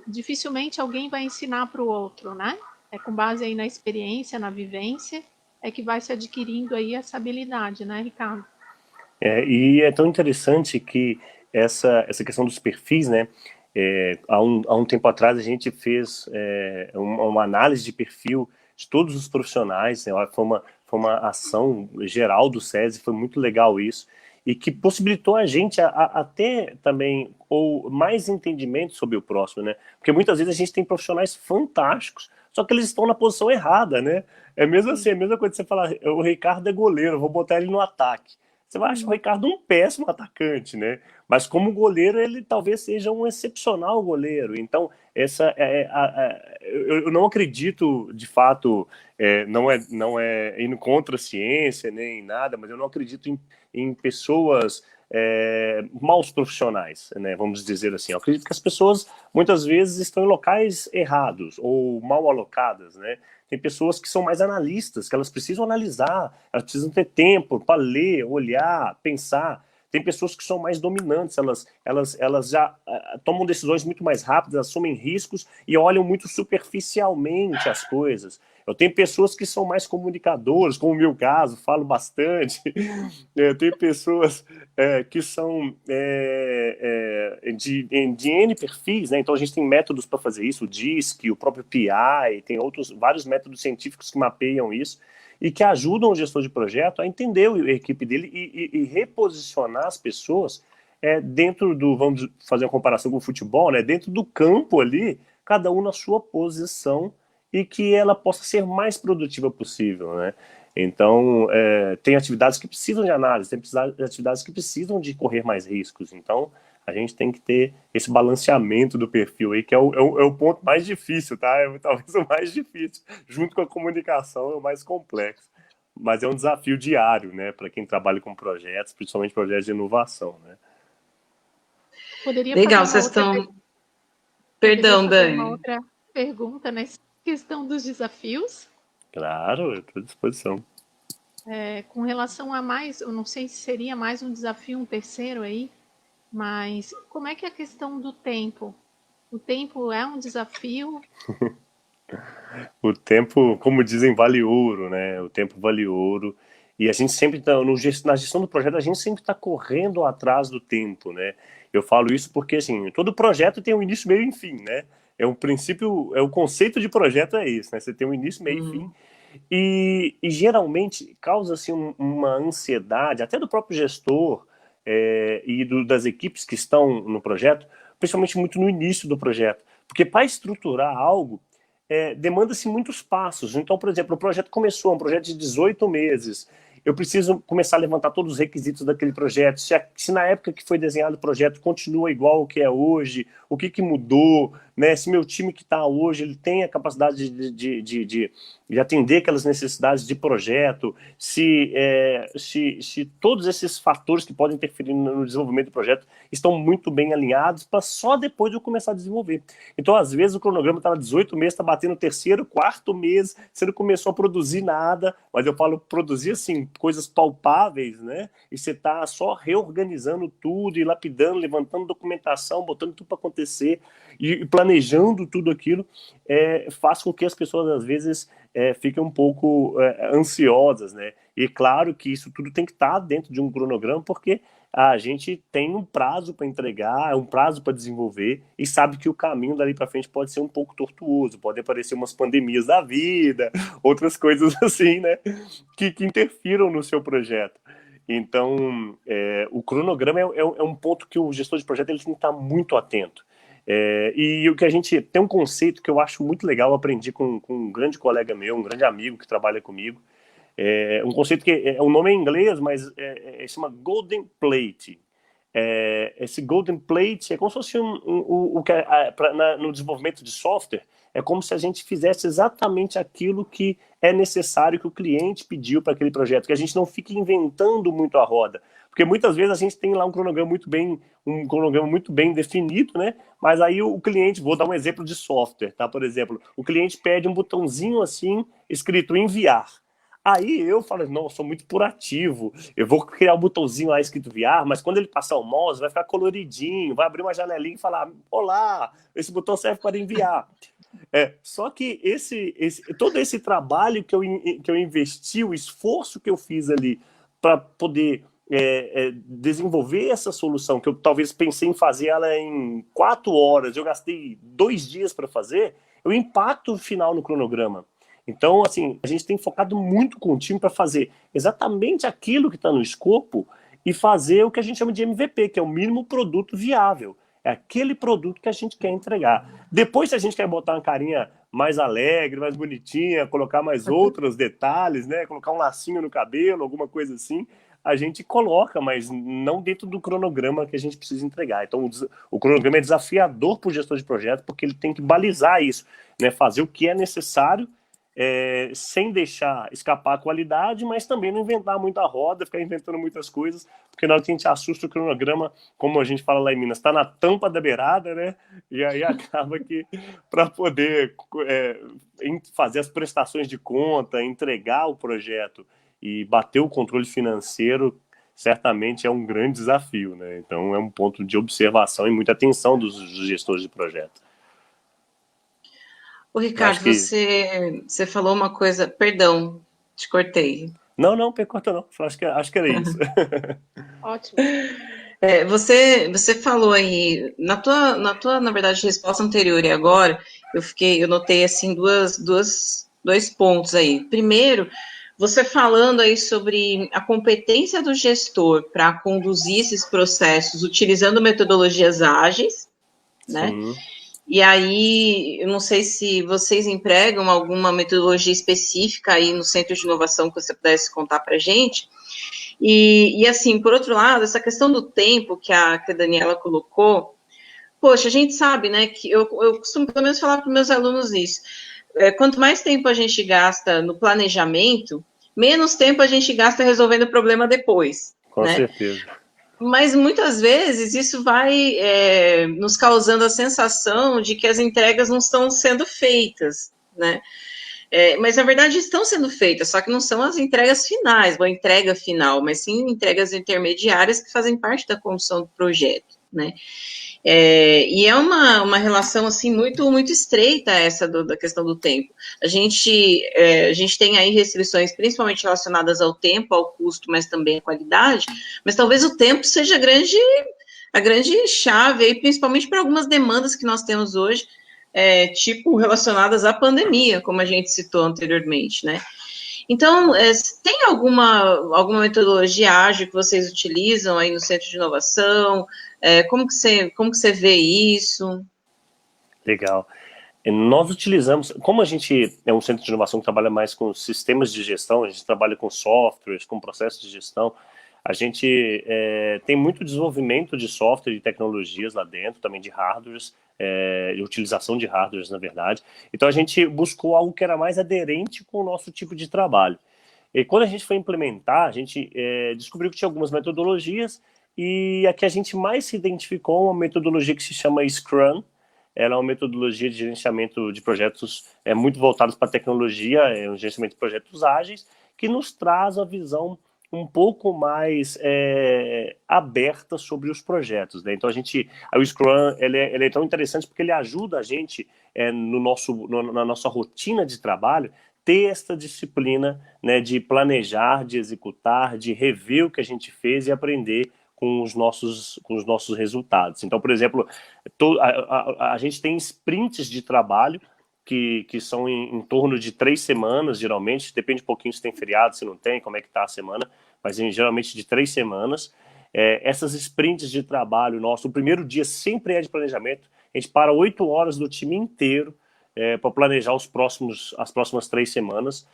dificilmente alguém vai ensinar para o outro, né? É com base aí na experiência, na vivência, é que vai se adquirindo aí essa habilidade, né, Ricardo? E é tão interessante que essa questão dos perfis, né? Há um tempo atrás a gente fez uma análise de perfil de todos os profissionais, né? Foi uma ação geral do SESI, foi muito legal isso, e que possibilitou a gente a ter também ou mais entendimento sobre o próximo, né? Porque muitas vezes a gente tem profissionais fantásticos, só que eles estão na posição errada, né? É mesmo assim, é a mesma coisa que você falar, o Ricardo é goleiro, vou botar ele no ataque. Você vai achar o Uhum. Ricardo um péssimo atacante, né? Mas como goleiro, ele talvez seja um excepcional goleiro. Então, eu não acredito, de fato, não é indo contra a ciência nem nada, mas eu não acredito em pessoas maus profissionais, né? Vamos dizer assim. Eu acredito que as pessoas muitas vezes estão em locais errados ou mal alocadas, né? Tem pessoas que são mais analistas, que elas precisam analisar, elas precisam ter tempo para ler, olhar, pensar. Tem pessoas que são mais dominantes, elas já tomam decisões muito mais rápidas, assumem riscos e olham muito superficialmente as coisas. Eu tenho pessoas que são mais comunicadoras, como o meu caso, falo bastante. Eu tenho pessoas que são de N perfis, né? Então a gente tem métodos para fazer isso, o DISC, o próprio PI, tem vários métodos científicos que mapeiam isso e que ajudam o gestor de projeto a entender a equipe dele e reposicionar as pessoas dentro do, vamos fazer uma comparação com o futebol, né? Dentro do campo ali, cada um na sua posição e que ela possa ser mais produtiva possível, né? Então, tem atividades que precisam de análise, tem atividades que precisam de correr mais riscos. Então, a gente tem que ter esse balanceamento do perfil aí, que é o ponto mais difícil, tá? É talvez o mais difícil. Junto com a comunicação, é o mais complexo. Mas é um desafio diário, né, para quem trabalha com projetos, principalmente projetos de inovação, né? Poderia Legal, fazer vocês estão... Perdão, uma Dani. outra pergunta nessa questão dos desafios? Claro, eu estou à disposição. Com relação a mais, eu não sei se seria mais um desafio, um terceiro aí, mas como é que é a questão do tempo? O tempo é um desafio? O tempo, como dizem, vale ouro, né? O tempo vale ouro. E a gente sempre está, na gestão do projeto, a gente sempre está correndo atrás do tempo, né? Eu falo isso porque, assim, todo projeto tem um início, meio e fim, né? É um princípio, é o conceito de projeto é isso, né? Você tem um início, meio e fim. E geralmente causa-se uma ansiedade, até do próprio gestor das equipes que estão no projeto, principalmente muito no início do projeto. Porque para estruturar algo, demanda-se muitos passos. Então, por exemplo, o projeto começou, um projeto de 18 meses. Eu preciso começar a levantar todos os requisitos daquele projeto. Se na época que foi desenhado o projeto continua igual ao que é hoje, o que mudou, né? Se meu time que está hoje ele tem a capacidade de atender aquelas necessidades de projeto, se todos esses fatores que podem interferir no desenvolvimento do projeto estão muito bem alinhados para só depois eu começar a desenvolver. Então, às vezes, o cronograma está 18 meses, está batendo o terceiro, quarto mês, você não começou a produzir nada, mas eu falo produzir, assim, coisas palpáveis, né? E você está só reorganizando tudo e lapidando, levantando documentação, botando tudo para acontecer e planejando tudo aquilo, faz com que as pessoas, às vezes, fiquem um pouco ansiosas, né? E claro que isso tudo tem que estar dentro de um cronograma, porque a gente tem um prazo para entregar, um prazo para desenvolver, e sabe que o caminho dali para frente pode ser um pouco tortuoso, pode aparecer umas pandemias da vida, outras coisas assim, né? Que interfiram no seu projeto. Então, o cronograma é um ponto que o gestor de projeto ele tem que estar muito atento. E o que a gente tem um conceito que eu acho muito legal, eu aprendi com um grande colega meu, um grande amigo que trabalha comigo, um conceito que o nome é em inglês, mas chama Golden Plate. Esse Golden Plate é como se fosse no desenvolvimento de software, é como se a gente fizesse exatamente aquilo que é necessário, que o cliente pediu para aquele projeto, que a gente não fique inventando muito a roda. Porque muitas vezes a gente tem lá um cronograma muito bem definido, né? Mas aí o cliente, vou dar um exemplo de software, tá? Por exemplo, o cliente pede um botãozinho assim, escrito enviar. Aí eu falo, não, eu sou muito proativo, eu vou criar um botãozinho lá escrito enviar, mas quando ele passar o mouse vai ficar coloridinho, vai abrir uma janelinha e falar, olá, esse botão serve para enviar. Só que todo esse trabalho que eu investi, o esforço que eu fiz ali para poder desenvolver essa solução, que eu talvez pensei em fazer ela em 4 horas, eu gastei 2 dias para fazer, o impacto final no cronograma. Então, assim, a gente tem focado muito com o time para fazer exatamente aquilo que está no escopo e fazer o que a gente chama de MVP, que é o mínimo produto viável. É aquele produto que a gente quer entregar. Depois, se a gente quer botar uma carinha mais alegre, mais bonitinha, colocar mais outros detalhes, né? Colocar um lacinho no cabelo, alguma coisa assim, a gente coloca, mas não dentro do cronograma que a gente precisa entregar. Então, o cronograma é desafiador para o gestor de projeto, porque ele tem que balizar isso, né? Fazer o que é necessário, sem deixar escapar a qualidade, mas também não inventar muita roda, ficar inventando muitas coisas, porque na hora que a gente assusta o cronograma, como a gente fala lá em Minas, está na tampa da beirada, né? E aí acaba que para poder fazer as prestações de conta, entregar o projeto e bater o controle financeiro, certamente é um grande desafio, né? Então é um ponto de observação e muita atenção dos gestores de projeto. Ô, Ricardo, você falou uma coisa... Perdão, te cortei. Não, percorta não. Acho que era isso. Ótimo. Você falou aí, na verdade, resposta anterior e agora, eu notei, assim, dois pontos aí. Primeiro, você falando aí sobre a competência do gestor para conduzir esses processos utilizando metodologias ágeis, né? Sim. E aí, eu não sei se vocês empregam alguma metodologia específica aí no Centro de Inovação que você pudesse contar para a gente. E assim, por outro lado, essa questão do tempo que a Daniela colocou, poxa, a gente sabe, né, que eu costumo pelo menos falar para os meus alunos isso. Quanto mais tempo a gente gasta no planejamento, menos tempo a gente gasta resolvendo o problema depois. Com né? certeza. mas muitas vezes isso vai nos causando a sensação de que as entregas não estão sendo feitas, né? Mas na verdade estão sendo feitas, só que não são as entregas finais, ou a entrega final, mas sim entregas intermediárias que fazem parte da construção do projeto, né? E é uma relação assim muito estreita essa da questão do tempo. A gente tem aí restrições principalmente relacionadas ao tempo, ao custo, mas também à qualidade, mas talvez o tempo seja a grande chave aí, principalmente para algumas demandas que nós temos hoje, tipo relacionadas à pandemia, como a gente citou anteriormente, né? Então, tem alguma metodologia ágil que vocês utilizam aí no Centro de Inovação? Como que você vê isso? Legal. Nós utilizamos, como a gente é um centro de inovação que trabalha mais com sistemas de gestão, a gente trabalha com softwares, com processos de gestão, a gente tem muito desenvolvimento de software e tecnologias lá dentro, também de hardwares, de utilização de hardwares, na verdade. Então a gente buscou algo que era mais aderente com o nosso tipo de trabalho. E quando a gente foi implementar, a gente descobriu que tinha algumas metodologias e a que a gente mais se identificou é uma metodologia que se chama Scrum. Ela é uma metodologia de gerenciamento de projetos muito voltados para a tecnologia, um gerenciamento de projetos ágeis, que nos traz a visão um pouco mais aberta sobre os projetos, né? Então o Scrum ele é tão interessante porque ele ajuda a gente na nossa rotina de trabalho ter essa disciplina, né, de planejar, de executar, de rever o que a gente fez e aprender com os nossos resultados. Então, por exemplo, a gente tem sprints de trabalho que são em torno de 3 semanas, geralmente, depende um pouquinho se tem feriado, se não tem, como é que está a semana, mas geralmente de 3 semanas. Essas sprints de trabalho nosso, o primeiro dia sempre é de planejamento, a gente para 8 horas do time inteiro para planejar as próximas 3 semanas.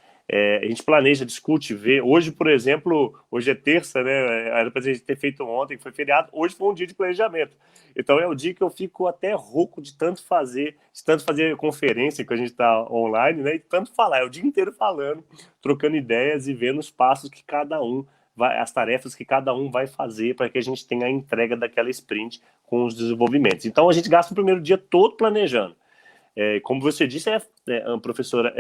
A gente planeja, discute, vê. Hoje, por exemplo, hoje é terça, né? Era pra gente ter feito ontem, que foi feriado. Hoje foi um dia de planejamento. Então é o dia que eu fico até rouco de tanto fazer conferência, que a gente está online, né? E tanto falar. É o dia inteiro falando, trocando ideias e vendo os passos que cada um vai, as tarefas que cada um vai fazer para que a gente tenha a entrega daquela sprint com os desenvolvimentos. Então a gente gasta o primeiro dia todo planejando. Como você disse, professora,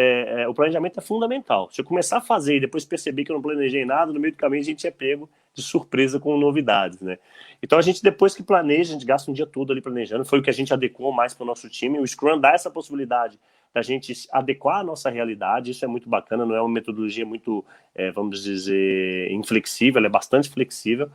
o planejamento é fundamental. Se eu começar a fazer e depois perceber que eu não planejei nada, no meio do caminho a gente é pego de surpresa com novidades, né? Então a gente, depois que planeja, a gente gasta um dia todo ali planejando, foi o que a gente adequou mais para o nosso time. O Scrum dá essa possibilidade da gente adequar a nossa realidade, isso é muito bacana, não é uma metodologia muito, vamos dizer, inflexível, ela é bastante flexível.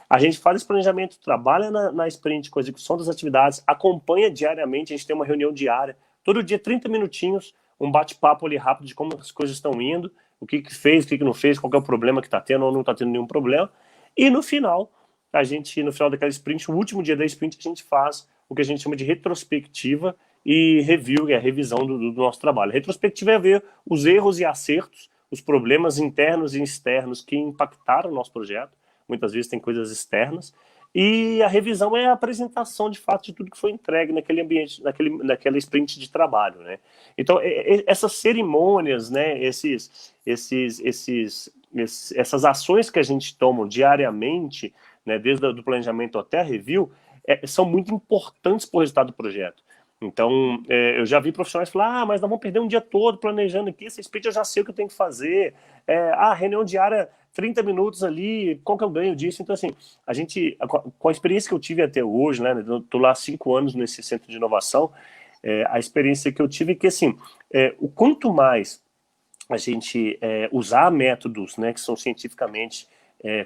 A gente faz esse planejamento, trabalha na sprint com a execução das atividades, acompanha diariamente, a gente tem uma reunião diária, todo dia 30 minutinhos, um bate-papo ali rápido de como as coisas estão indo, o que fez, o que não fez, qual é o problema que está tendo ou não está tendo nenhum problema. E no final daquela sprint, o último dia da sprint, a gente faz o que a gente chama de retrospectiva e review, que é a revisão do nosso trabalho. A retrospectiva é ver os erros e acertos, os problemas internos e externos que impactaram o nosso projeto. Muitas vezes tem coisas externas. E a revisão é a apresentação, de fato, de tudo que foi entregue naquele ambiente, naquela sprint de trabalho, né? Então, essas cerimônias, né, essas ações que a gente toma diariamente, né, desde o planejamento até a review, são muito importantes para o resultado do projeto. Então, eu já vi profissionais falar, mas nós vamos perder um dia todo planejando aqui, essa sprint eu já sei o que eu tenho que fazer, reunião diária, 30 minutos ali, qual que é o ganho disso? Então, assim, a gente, com a experiência que eu tive até hoje, né, eu estou lá há 5 anos nesse centro de inovação, a experiência que eu tive é que, assim, o quanto mais a gente usar métodos, né, que são cientificamente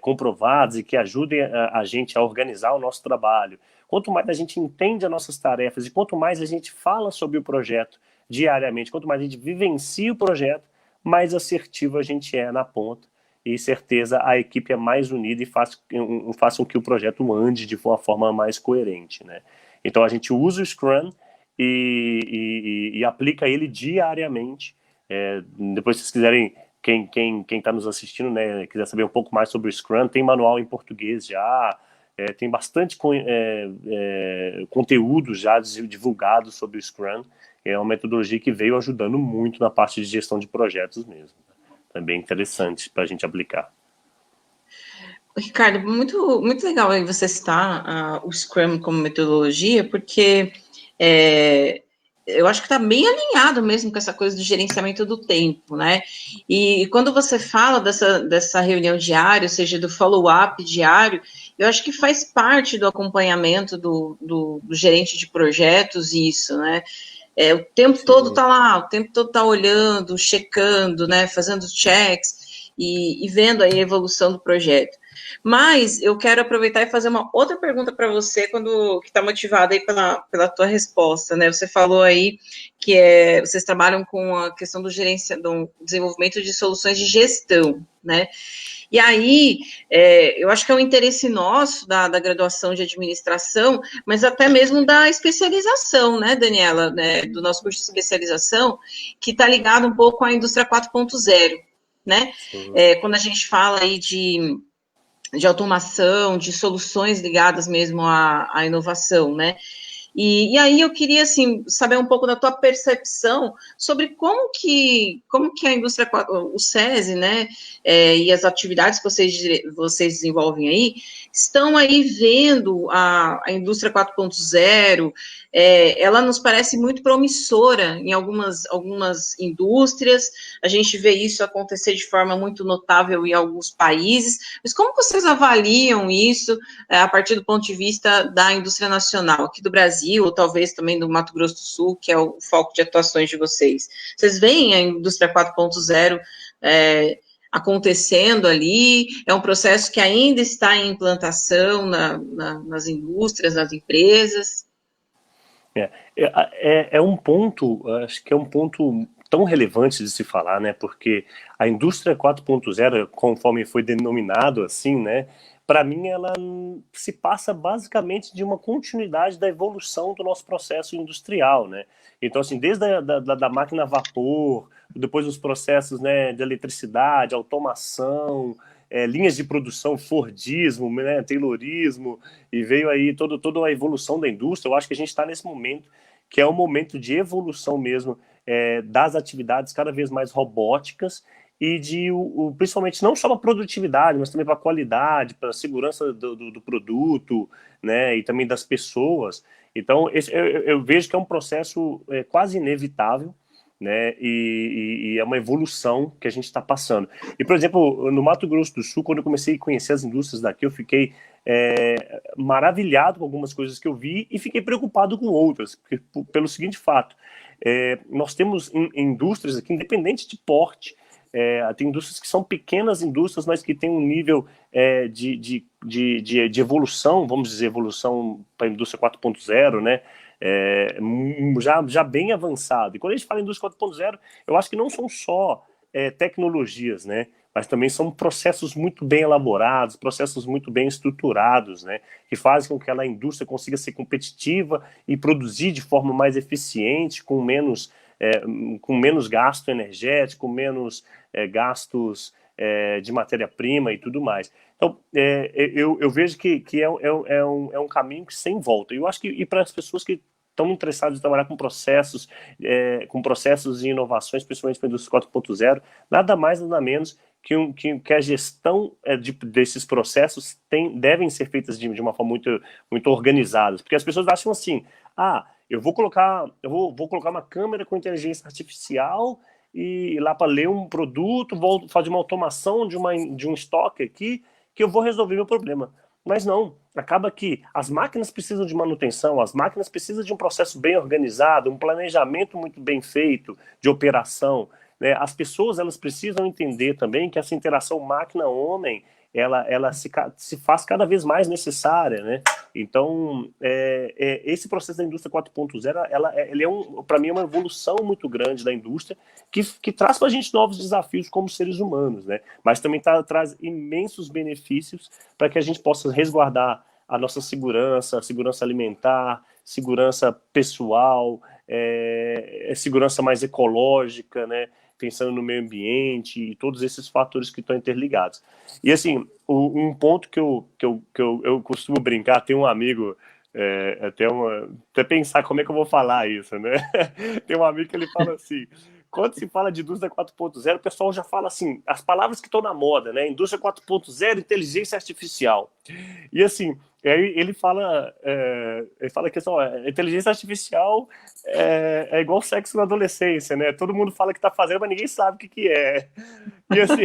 comprovados e que ajudem a gente a organizar o nosso trabalho, quanto mais a gente entende as nossas tarefas e quanto mais a gente fala sobre o projeto diariamente, quanto mais a gente vivencia o projeto, mais assertivo a gente é na ponta e certeza a equipe é mais unida e faz com que o projeto ande de uma forma mais coerente, né? Então a gente usa o Scrum e aplica ele diariamente. Depois, se vocês quiserem, quem está nos assistindo, né, quiser saber um pouco mais sobre o Scrum, tem manual em português já, tem bastante conteúdo já divulgado sobre o Scrum. É uma metodologia que veio ajudando muito na parte de gestão de projetos mesmo. É bem interessante para a gente aplicar. Ricardo, muito legal aí você citar o Scrum como metodologia, porque eu acho que está bem alinhado mesmo com essa coisa do gerenciamento do tempo, né? E quando você fala dessa reunião diária, ou seja, do follow-up diário, eu acho que faz parte do acompanhamento do gerente de projetos isso, né? O tempo todo Sim. tá lá, o tempo todo tá olhando, checando, né? Fazendo checks e vendo aí a evolução do projeto. Mas eu quero aproveitar e fazer uma outra pergunta para você, que está motivada aí pela tua resposta, né? Você falou aí que vocês trabalham com a questão do desenvolvimento de soluções de gestão, né? E aí, eu acho que é um interesse nosso da graduação de administração, mas até mesmo da especialização, né, Daniela, né, do nosso curso de especialização, que está ligado um pouco à indústria 4.0, né? Quando a gente fala aí de automação, de soluções ligadas mesmo à inovação, né? E aí eu queria, assim, saber um pouco da tua percepção sobre como que a indústria, o SESI, né, e as atividades que vocês desenvolvem aí, estão aí vendo a indústria 4.0, ela nos parece muito promissora em algumas indústrias, a gente vê isso acontecer de forma muito notável em alguns países, mas como vocês avaliam isso a partir do ponto de vista da indústria nacional, aqui do Brasil, ou talvez também do Mato Grosso do Sul, que é o foco de atuações de vocês? Vocês veem a indústria 4.0 acontecendo ali? É um processo que ainda está em implantação nas indústrias, nas empresas? É um ponto, acho que é um ponto tão relevante de se falar, né? Porque a indústria 4.0, conforme foi denominado assim, né? Para mim, ela se passa basicamente de uma continuidade da evolução do nosso processo industrial, né? Então, assim, desde da máquina a vapor, depois os processos, né, de eletricidade, automação, linhas de produção, Fordismo, né, Taylorismo, e veio aí toda a evolução da indústria. Eu acho que a gente está nesse momento que é um momento de evolução mesmo das atividades cada vez mais robóticas e principalmente não só para a produtividade, mas também para a qualidade, para a segurança do produto, né, e também das pessoas. Então, eu vejo que é um processo quase inevitável, né, e é uma evolução que a gente está passando. E, por exemplo, no Mato Grosso do Sul, quando eu comecei a conhecer as indústrias daqui, eu fiquei maravilhado com algumas coisas que eu vi e fiquei preocupado com outras, pelo seguinte fato, nós temos indústrias aqui, independente de porte, tem indústrias que são pequenas indústrias, mas que têm um nível de evolução, vamos dizer, evolução para a indústria 4.0, né? Já bem avançado. E quando a gente fala em indústria 4.0, eu acho que não são só tecnologias, né? Mas também são processos muito bem elaborados, processos muito bem estruturados, né? Que fazem com que a indústria consiga ser competitiva e produzir de forma mais eficiente, com menos gasto energético, menos gastos de matéria-prima e tudo mais. Então, eu vejo que é um caminho que sem volta. E eu acho que e para as pessoas que estão interessadas em trabalhar com processos e inovações, principalmente para a indústria 4.0, nada mais, nada menos que a gestão desses processos devem ser feitas de uma forma muito, muito organizada. Porque as pessoas acham assim, eu vou colocar uma câmera com inteligência artificial e lá para ler um produto, vou fazer uma automação de um estoque aqui, que eu vou resolver meu problema. Mas não, acaba que as máquinas precisam de manutenção, as máquinas precisam de um processo bem organizado, um planejamento muito bem feito de operação, né? As pessoas elas precisam entender também que essa interação máquina-homem ela se faz cada vez mais necessária, né? Então, esse processo da indústria 4.0, ele para mim, é uma evolução muito grande da indústria que traz para a gente novos desafios como seres humanos, né? Mas também traz imensos benefícios para que a gente possa resguardar a nossa segurança alimentar, segurança pessoal, segurança mais ecológica, né? Pensando no meio ambiente e todos esses fatores que estão interligados. E assim, um ponto que eu costumo brincar, tem um amigo, até pensar como é que eu vou falar isso, né? Tem um amigo que ele fala assim, quando se fala de indústria 4.0, o pessoal já fala assim, as palavras que estão na moda, né? Indústria 4.0, inteligência artificial. E assim, aí ele fala que assim, ó, inteligência artificial é igual sexo na adolescência, né? Todo mundo fala que está fazendo, mas ninguém sabe o que é. E assim,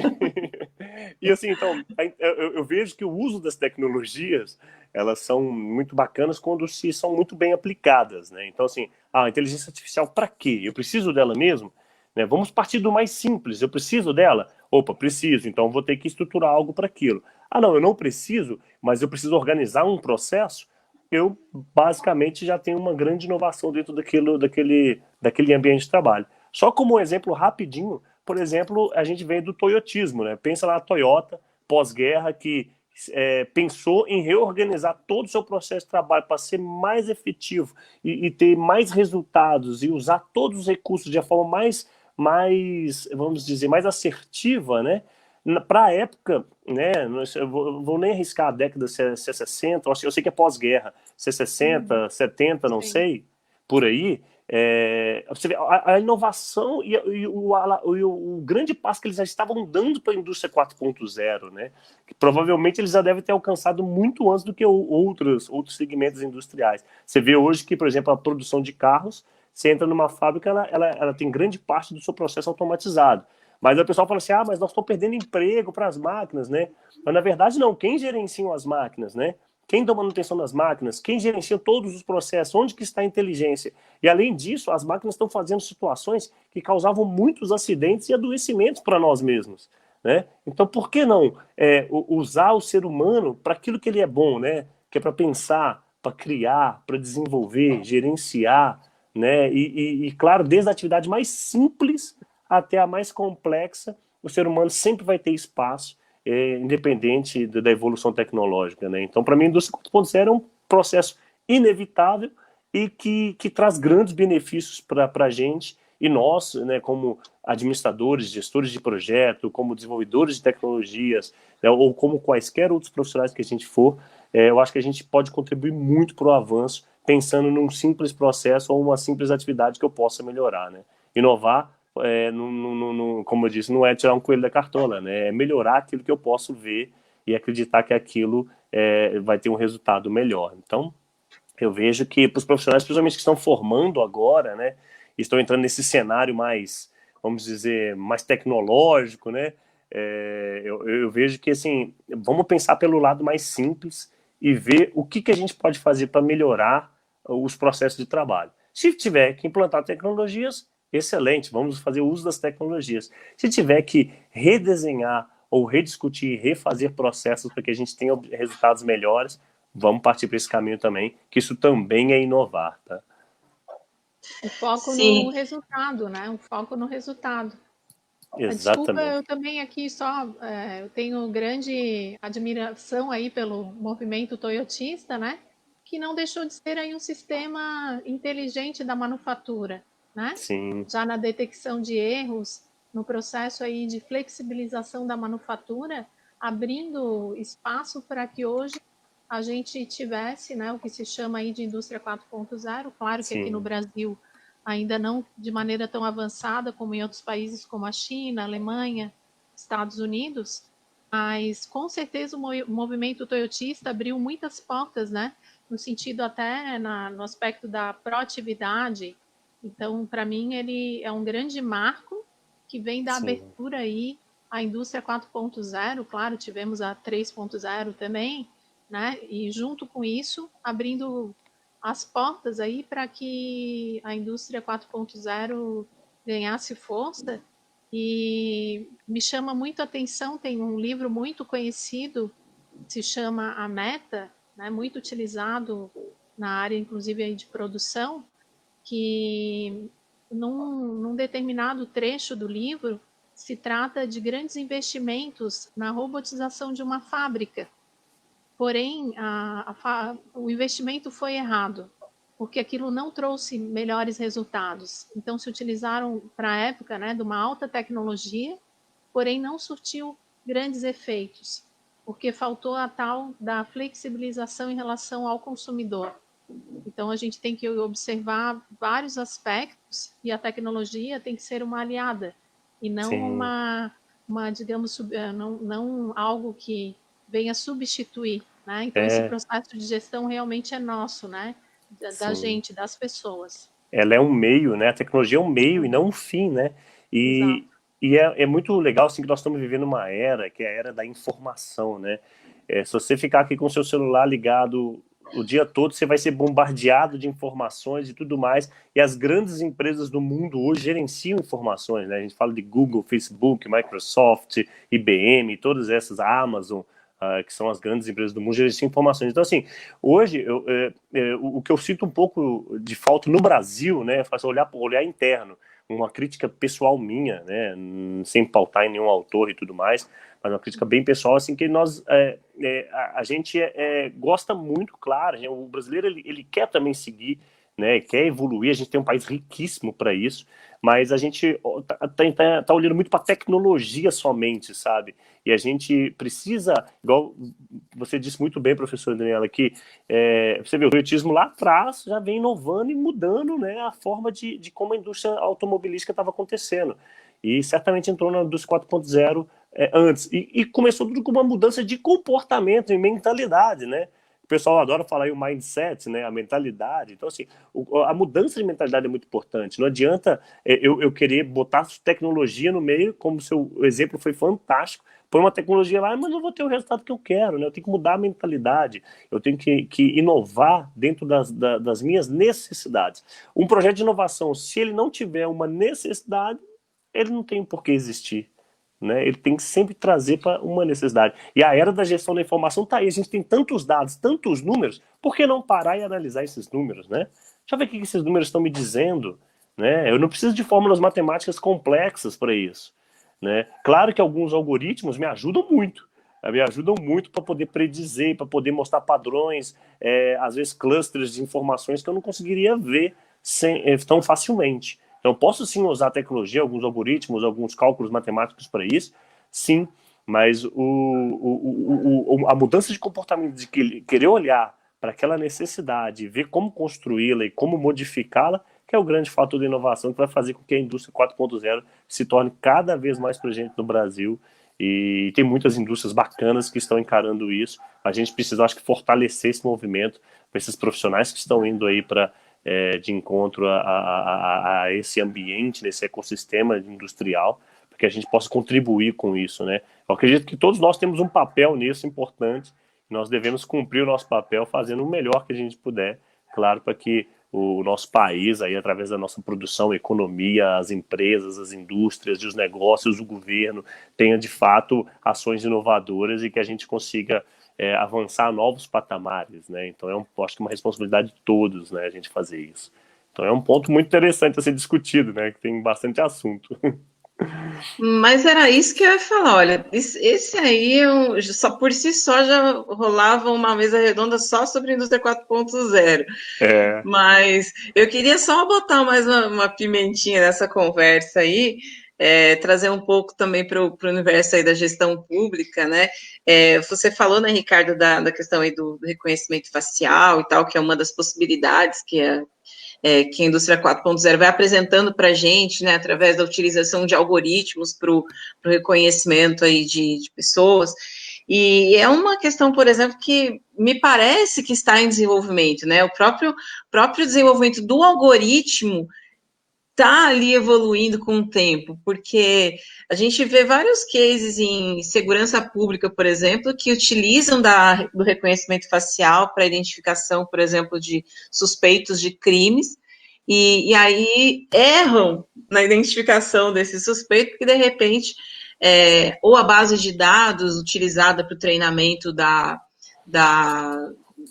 e assim então, eu vejo que o uso das tecnologias, elas são muito bacanas quando se são muito bem aplicadas, né? Então, assim, a inteligência artificial para quê? Eu preciso dela mesmo? Né? Vamos partir do mais simples. Eu preciso dela? Opa, preciso. Então, vou ter que estruturar algo para aquilo. Ah, não, eu não preciso, mas eu preciso organizar um processo. Eu, basicamente, já tenho uma grande inovação dentro daquele ambiente de trabalho. Só como um exemplo rapidinho, por exemplo, a gente vem do toyotismo, né? Pensa lá a Toyota, pós-guerra, que pensou em reorganizar todo o seu processo de trabalho para ser mais efetivo e ter mais resultados e usar todos os recursos de uma forma mais, vamos dizer, mais assertiva, né? Para a época, né? Eu vou nem arriscar a década de 60, eu sei que é pós-guerra, 60, 70, não Sim. sei, por aí. Você vê a inovação e o grande passo que eles já estavam dando para a indústria 4.0, né? Que provavelmente eles já devem ter alcançado muito antes do que outros segmentos industriais. Você vê hoje que, por exemplo, a produção de carros, você entra numa fábrica, ela tem grande parte do seu processo automatizado. Mas o pessoal fala assim, mas nós estamos perdendo emprego para as máquinas, né? Mas na verdade não, quem gerencia as máquinas, né? Quem dá manutenção das máquinas? Quem gerencia todos os processos? Onde que está a inteligência? E além disso, as máquinas estão fazendo situações que causavam muitos acidentes e adoecimentos para nós mesmos, né? Então, por que não usar o ser humano para aquilo que ele é bom, né? Que é para pensar, para criar, para desenvolver, gerenciar, né? Claro, desde a atividade mais simples até a mais complexa, o ser humano sempre vai ter espaço, independente da evolução tecnológica, né? Então, para mim, a indústria 4.0 é um processo inevitável e que traz grandes benefícios para a gente e nós, né, como administradores, gestores de projeto, como desenvolvedores de tecnologias, né, ou como quaisquer outros profissionais que a gente for, eu acho que a gente pode contribuir muito para o avanço, pensando num simples processo ou uma simples atividade que eu possa melhorar, né? Inovar, como eu disse, não é tirar um coelho da cartola, né? É melhorar aquilo que eu posso ver e acreditar que aquilo vai ter um resultado melhor. Então, eu vejo que para os profissionais, principalmente que estão formando agora, né, estão entrando nesse cenário mais, vamos dizer, mais tecnológico, né, eu vejo que, assim, vamos pensar pelo lado mais simples e ver o que a gente pode fazer para melhorar os processos de trabalho. Se tiver que implantar tecnologias, excelente, vamos fazer uso das tecnologias. Se tiver que redesenhar ou rediscutir, refazer processos para que a gente tenha resultados melhores, vamos partir para esse caminho também, que isso também é inovar, tá? O foco no Sim, resultado, né? O foco no resultado. Desculpa, Exatamente. eu também aqui só eu tenho grande admiração aí pelo movimento toyotista, né? Que não deixou de ser aí um sistema inteligente da manufatura, né? Sim, Já na detecção de erros, no processo aí de flexibilização da manufatura, abrindo espaço para que hoje a gente tivesse, né, o que se chama aí de indústria 4.0. Claro que aqui no sim, Brasil ainda não de maneira tão avançada como em outros países como a China, a Alemanha, Estados Unidos, mas com certeza o movimento toyotista abriu muitas portas, né? No sentido até no aspecto da proatividade. Então, para mim, ele é um grande marco que vem da sim, abertura aí à indústria 4.0. Claro, tivemos a 3.0 também, né? E junto com isso, abrindo as portas aí para que a indústria 4.0 ganhasse força. E me chama muito a atenção, tem um livro muito conhecido, se chama A Meta, né, muito utilizado na área, inclusive, aí de produção, que num determinado trecho do livro se trata de grandes investimentos na robotização de uma fábrica. Porém, o investimento foi errado, porque aquilo não trouxe melhores resultados. Então, se utilizaram para a época, né, de uma alta tecnologia, porém não surtiu grandes efeitos, porque faltou a tal da flexibilização em relação ao consumidor. Então, a gente tem que observar vários aspectos e a tecnologia tem que ser uma aliada e não Sim. digamos, não algo que venha substituir, né? Então, esse É, processo de gestão realmente é nosso, né? Da sim. gente, das pessoas. Ela é um meio, né? A tecnologia é um meio e não um fim, né? E, Exato. e é muito legal, assim, que nós estamos vivendo uma era, que é a era da informação, né? Se você ficar aqui com o seu celular ligado o dia todo, você vai ser bombardeado de informações e tudo mais. E as grandes empresas do mundo hoje gerenciam informações, né? A gente fala de Google, Facebook, Microsoft, IBM, todas essas, a Amazon, que são as grandes empresas do mundo, gerenciam informações. Então, assim, hoje, o que eu sinto um pouco de falta no Brasil, né, é olhar interno, uma crítica pessoal minha, né, sem pautar em nenhum autor e tudo mais, mas uma crítica bem pessoal, assim, que nós, a gente gosta muito, claro, o brasileiro, ele quer também seguir, né, quer evoluir, a gente tem um país riquíssimo para isso, mas a gente tá olhando muito para tecnologia somente, sabe? E a gente precisa, igual você disse muito bem, professor Daniela, que você vê, o riotismo lá atrás já vem inovando e mudando, né, a forma de como a indústria automobilística estava acontecendo. E certamente entrou na indústria 4.0 antes. E começou tudo com uma mudança de comportamento e mentalidade, né? O pessoal adora falar aí o mindset, né, a mentalidade. Então, assim, a mudança de mentalidade é muito importante. Não adianta eu querer botar tecnologia no meio, como o seu exemplo foi fantástico, põe uma tecnologia lá, mas não vou ter o resultado que eu quero, né? Eu tenho que mudar a mentalidade, eu tenho que inovar dentro das minhas necessidades. Um projeto de inovação, se ele não tiver uma necessidade, ele não tem por que existir. Né? Ele tem que sempre trazer para uma necessidade. E a era da gestão da informação está aí. A gente tem tantos dados, tantos números, por que não parar e analisar esses números? Né? Deixa eu ver o que esses números estão me dizendo. Né? Eu não preciso de fórmulas matemáticas complexas para isso. Né? Claro que alguns algoritmos me ajudam muito para poder predizer, para poder mostrar padrões, às vezes clusters de informações que eu não conseguiria ver tão facilmente. Então, eu posso sim usar a tecnologia, alguns algoritmos, alguns cálculos matemáticos para isso, sim, mas a mudança de comportamento, de querer olhar para aquela necessidade, ver como construí-la e como modificá-la, que é o grande fator de inovação que vai fazer com que a indústria 4.0 se torne cada vez mais presente no Brasil. E tem muitas indústrias bacanas que estão encarando isso. A gente precisa, acho que, fortalecer esse movimento para esses profissionais que estão indo aí para de encontro a esse ambiente, nesse ecossistema industrial, para que a gente possa contribuir com isso, né? Eu acredito que todos nós temos um papel nisso importante, nós devemos cumprir o nosso papel fazendo o melhor que a gente puder, claro, para que o nosso país, aí, através da nossa produção, a economia, as empresas, as indústrias e os negócios, o governo, tenha de fato ações inovadoras e que a gente consiga avançar a novos patamares, né? Então acho que é uma responsabilidade de todos, né, a gente fazer isso. Então é um ponto muito interessante a ser discutido, né, que tem bastante assunto. Mas era isso que eu ia falar, olha, esse aí só por si só já rolava uma mesa redonda só sobre a indústria 4.0. É, Mas eu queria só botar mais uma pimentinha nessa conversa aí, trazer um pouco também para o universo aí da gestão pública, né? Você falou, né, Ricardo, da questão aí do reconhecimento facial e tal, que é uma das possibilidades que a indústria 4.0 vai apresentando para a gente, né, através da utilização de algoritmos para o reconhecimento aí de pessoas. E é uma questão, por exemplo, que me parece que está em desenvolvimento, né? O próprio desenvolvimento do algoritmo está ali evoluindo com o tempo, porque a gente vê vários cases em segurança pública, por exemplo, que utilizam do reconhecimento facial para identificação, por exemplo, de suspeitos de crimes, e aí erram na identificação desse suspeito, porque de repente, ou a base de dados utilizada para o treinamento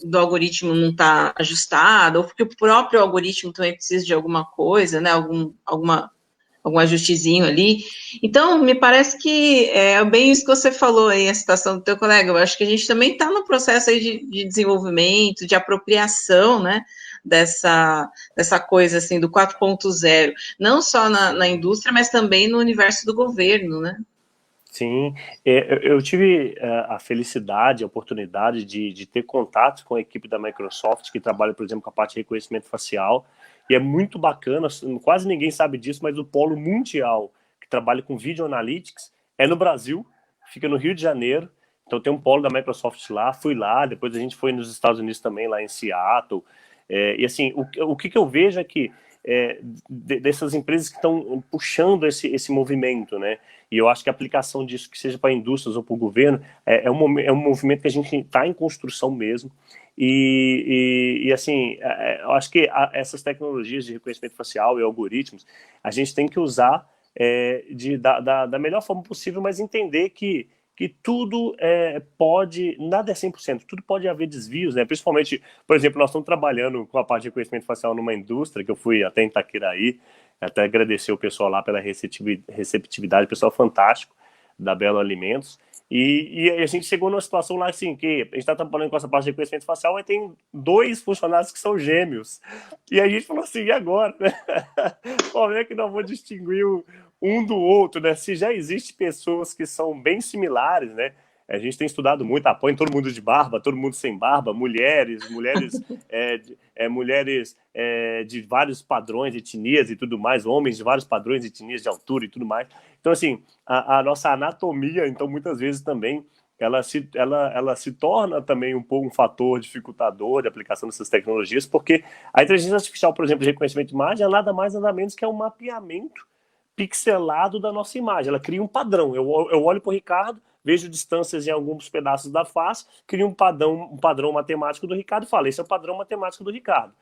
do algoritmo não está ajustado, ou porque o próprio algoritmo também precisa de alguma coisa, né, algum ajustezinho ali. Então, me parece que é bem isso que você falou aí, a citação do teu colega. Eu acho que a gente também está no processo aí de desenvolvimento, de apropriação, né, dessa coisa, assim, do 4.0, não só na indústria, mas também no universo do governo, né? Sim, eu tive a felicidade, a oportunidade de ter contato com a equipe da Microsoft, que trabalha, por exemplo, com a parte de reconhecimento facial, e é muito bacana, quase ninguém sabe disso, mas o polo mundial que trabalha com Video Analytics é no Brasil, fica no Rio de Janeiro, então tem um polo da Microsoft lá, fui lá, depois a gente foi nos Estados Unidos também, lá em Seattle, e assim, o que eu vejo é que dessas empresas que estão puxando esse movimento, né? E eu acho que a aplicação disso, que seja para indústrias ou para o governo, é um movimento que a gente está em construção mesmo. E assim, eu acho que essas tecnologias de reconhecimento facial e algoritmos, a gente tem que usar da melhor forma possível, mas entender que tudo pode, nada é 100%, tudo pode haver desvios, né? Principalmente, por exemplo, nós estamos trabalhando com a parte de reconhecimento facial numa indústria, que eu fui até em Itaquiraí, até agradecer o pessoal lá pela receptividade, pessoal fantástico da Belo Alimentos, e a gente chegou numa situação lá assim, que a gente está trabalhando com essa parte de reconhecimento facial, e tem 2 funcionários que são gêmeos, e a gente falou assim, e agora? Como é que nós vamos distinguir um do outro, né? Se já existe pessoas que são bem similares, né? A gente tem estudado muito, põe todo mundo de barba, todo mundo sem barba, mulheres de vários padrões, etnias e tudo mais, homens de vários padrões, etnias de altura e tudo mais. Então, assim, a nossa anatomia, então, muitas vezes também, ela se torna também um fator dificultador de aplicação dessas tecnologias, porque a inteligência artificial, por exemplo, de reconhecimento de imagem, é nada mais, nada menos que um mapeamento pixelado da nossa imagem. Ela cria um padrão. Eu olho para o Ricardo, vejo distâncias em alguns pedaços da face, crio um padrão matemático do Ricardo e falo, esse é o padrão matemático do Ricardo.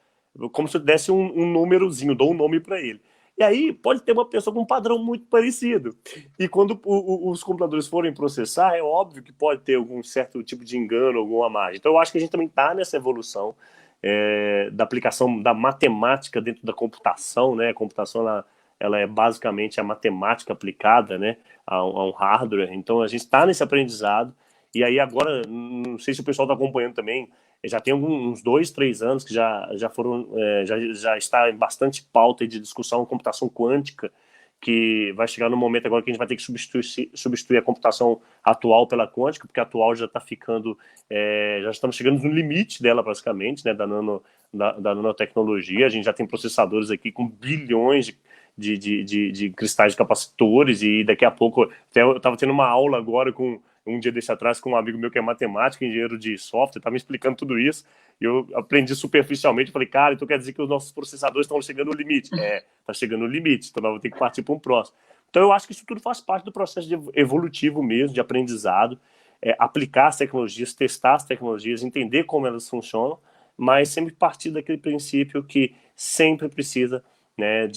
Como se eu desse um númerozinho, dou um nome para ele. E aí pode ter uma pessoa com um padrão muito parecido. E quando os computadores forem processar, é óbvio que pode ter algum certo tipo de engano, alguma margem. Então eu acho que a gente também está nessa evolução da aplicação da matemática dentro da computação, né? A computação, ela é basicamente a matemática aplicada, né, a um hardware. Então a gente está nesse aprendizado. E aí agora, não sei se o pessoal está acompanhando também, já tem uns 2, 3 anos que já está em bastante pauta de discussão computação quântica, que vai chegar no momento agora que a gente vai ter que substituir a computação atual pela quântica, porque a atual já está ficando, já estamos chegando no limite dela, basicamente, né, da nanotecnologia. A gente já tem processadores aqui com bilhões de cristais de capacitores, e daqui a pouco, até eu estava tendo uma aula agora um dia desse atrás com um amigo meu que é matemático, engenheiro de software, estava me explicando tudo isso, e eu aprendi superficialmente, falei, cara, então quer dizer que os nossos processadores estão chegando no limite? Está chegando no limite, então nós vamos ter que partir para um próximo. Então eu acho que isso tudo faz parte do processo evolutivo mesmo, de aprendizado, aplicar as tecnologias, testar as tecnologias, entender como elas funcionam, mas sempre partir daquele princípio que sempre precisa, né,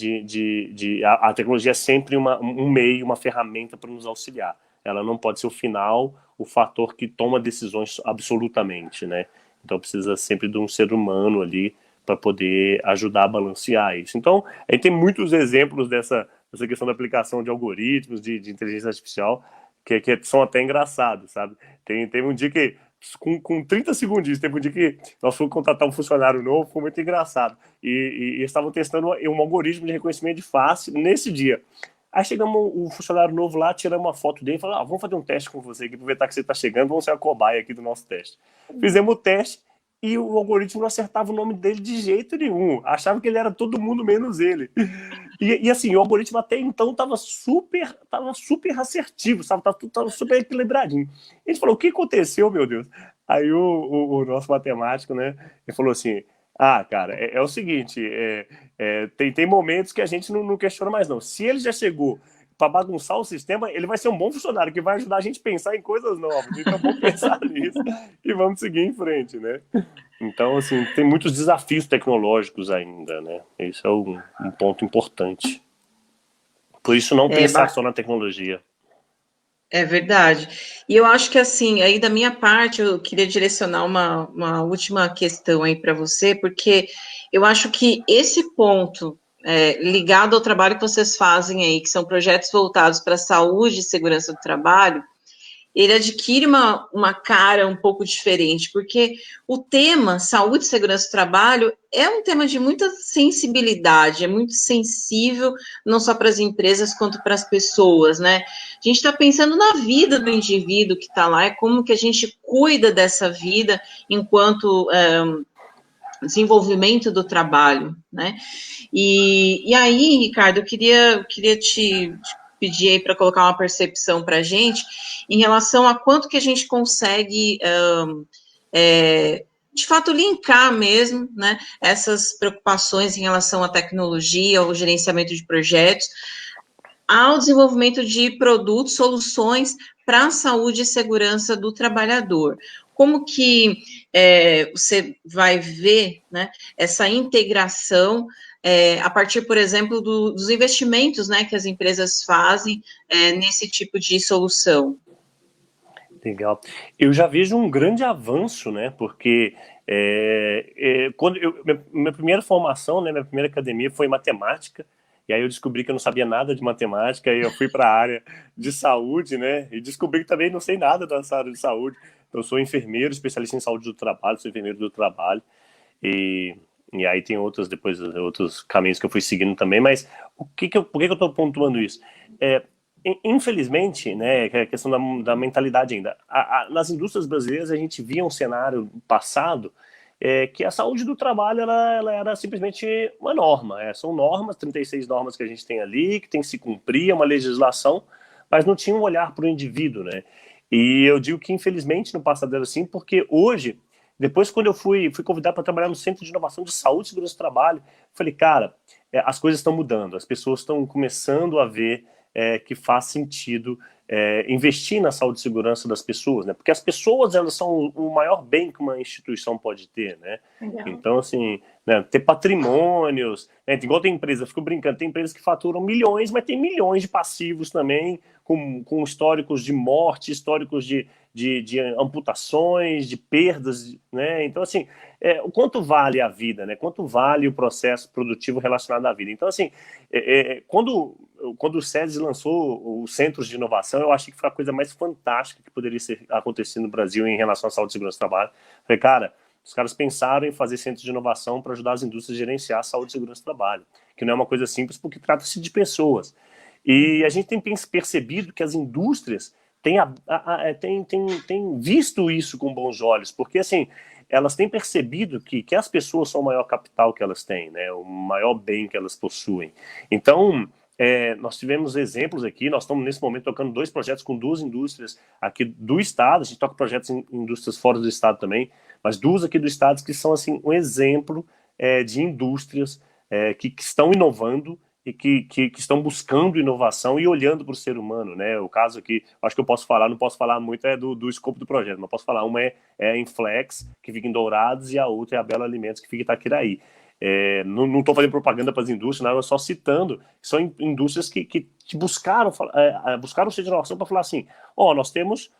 a tecnologia é sempre um meio, uma ferramenta para nos auxiliar. Ela não pode ser o final, o fator que toma decisões absolutamente, né? Então precisa sempre de um ser humano ali para poder ajudar a balancear isso. Então, a gente tem muitos exemplos dessa questão da aplicação de algoritmos, de inteligência artificial, que são até engraçados, sabe? Teve um dia que, com 30 segundinhos, teve um dia que nós fomos contratar um funcionário novo, foi muito engraçado. E eles estavam testando um algoritmo de reconhecimento de face nesse dia. Aí chegamos, o funcionário novo lá, tiramos uma foto dele e falamos, vamos fazer um teste com você aqui, aproveitar que você está chegando, vamos ser a cobaia aqui do nosso teste. Fizemos o teste e o algoritmo não acertava o nome dele de jeito nenhum. Achava que ele era todo mundo menos ele. E assim, o algoritmo até então estava super assertivo, sabe? Tava super equilibradinho. A gente falou, o que aconteceu, meu Deus? Aí o nosso matemático, né, ele falou assim, cara, é o seguinte, tem momentos que a gente não questiona mais, não. Se ele já chegou para bagunçar o sistema, ele vai ser um bom funcionário, que vai ajudar a gente a pensar em coisas novas. Então vamos pensar nisso e vamos seguir em frente, né? Então, assim, tem muitos desafios tecnológicos ainda, né? Esse é um ponto importante. Por isso, não pensar só na tecnologia. É verdade. E eu acho que, assim, aí da minha parte, eu queria direcionar uma última questão aí para você, porque eu acho que esse ponto, ligado ao trabalho que vocês fazem aí, que são projetos voltados para a saúde e segurança do trabalho, ele adquire uma cara um pouco diferente, porque o tema saúde e segurança do trabalho é um tema de muita sensibilidade, é muito sensível, não só para as empresas, quanto para as pessoas, né? A gente está pensando na vida do indivíduo que está lá, é como que a gente cuida dessa vida enquanto desenvolvimento do trabalho, né? E aí, Ricardo, eu queria te pedir aí para colocar uma percepção para a gente em relação a quanto que a gente consegue, de fato, linkar mesmo, né, essas preocupações em relação à tecnologia, ao gerenciamento de projetos, ao desenvolvimento de produtos, soluções para a saúde e segurança do trabalhador. Como que você vai ver, né, essa integração a partir, por exemplo, dos investimentos, né, que as empresas fazem nesse tipo de solução? Legal. Eu já vejo um grande avanço, né? Porque quando minha primeira formação, né, minha primeira academia foi em matemática, e aí eu descobri que eu não sabia nada de matemática, e eu fui para a área de saúde, né? E descobri que também não sei nada dessa área de saúde. Eu sou enfermeiro, especialista em saúde do trabalho, sou enfermeiro do trabalho, e, e aí tem outros caminhos que eu fui seguindo também, mas por que eu estou pontuando isso? Infelizmente, né, é a questão da mentalidade ainda. Nas indústrias brasileiras a gente via um cenário passado que a saúde do trabalho ela era simplesmente uma norma. São normas, 36 normas que a gente tem ali, que tem que se cumprir, é uma legislação, mas não tinha um olhar para o indivíduo, né? E eu digo que infelizmente no passado era assim, porque hoje, depois quando eu fui convidado para trabalhar no Centro de Inovação de Saúde e Segurança do Trabalho, falei, cara, as coisas estão mudando, as pessoas estão começando a ver que faz sentido investir na saúde e segurança das pessoas, né? Porque as pessoas, elas são o maior bem que uma instituição pode ter, né? Legal. Então, assim, né, ter patrimônios, né? Igual tem empresa, eu fico brincando, tem empresas que faturam milhões, mas tem milhões de passivos também, com históricos de morte, históricos de amputações, de perdas, né? Então, assim, o quanto vale a vida, né? Quanto vale o processo produtivo relacionado à vida? Então, assim, quando o SESI lançou os centros de inovação, eu achei que foi a coisa mais fantástica que poderia acontecer no Brasil em relação à saúde e segurança do trabalho. Falei, cara, os caras pensaram em fazer centros de inovação para ajudar as indústrias a gerenciar a saúde e segurança do trabalho, que não é uma coisa simples porque trata-se de pessoas. E a gente tem percebido que as indústrias têm visto isso com bons olhos, porque assim, elas têm percebido que as pessoas são o maior capital que elas têm, né, o maior bem que elas possuem. Então, nós tivemos exemplos aqui, nós estamos nesse momento tocando 2 projetos com 2 indústrias aqui do estado, a gente toca projetos em indústrias fora do estado também, mas 2 aqui do estado que são assim um exemplo de indústrias que estão inovando e que estão buscando inovação e olhando para o ser humano, né? O caso aqui, acho que eu posso falar, não posso falar muito do escopo do projeto, mas posso falar, uma é em Flex, que fica em Dourados, e a outra é a Belo Alimentos, que fica em Itaquiraí. Não estou fazendo propaganda para as indústrias, nada, só citando, são indústrias que buscaram ser de inovação para falar assim, nós temos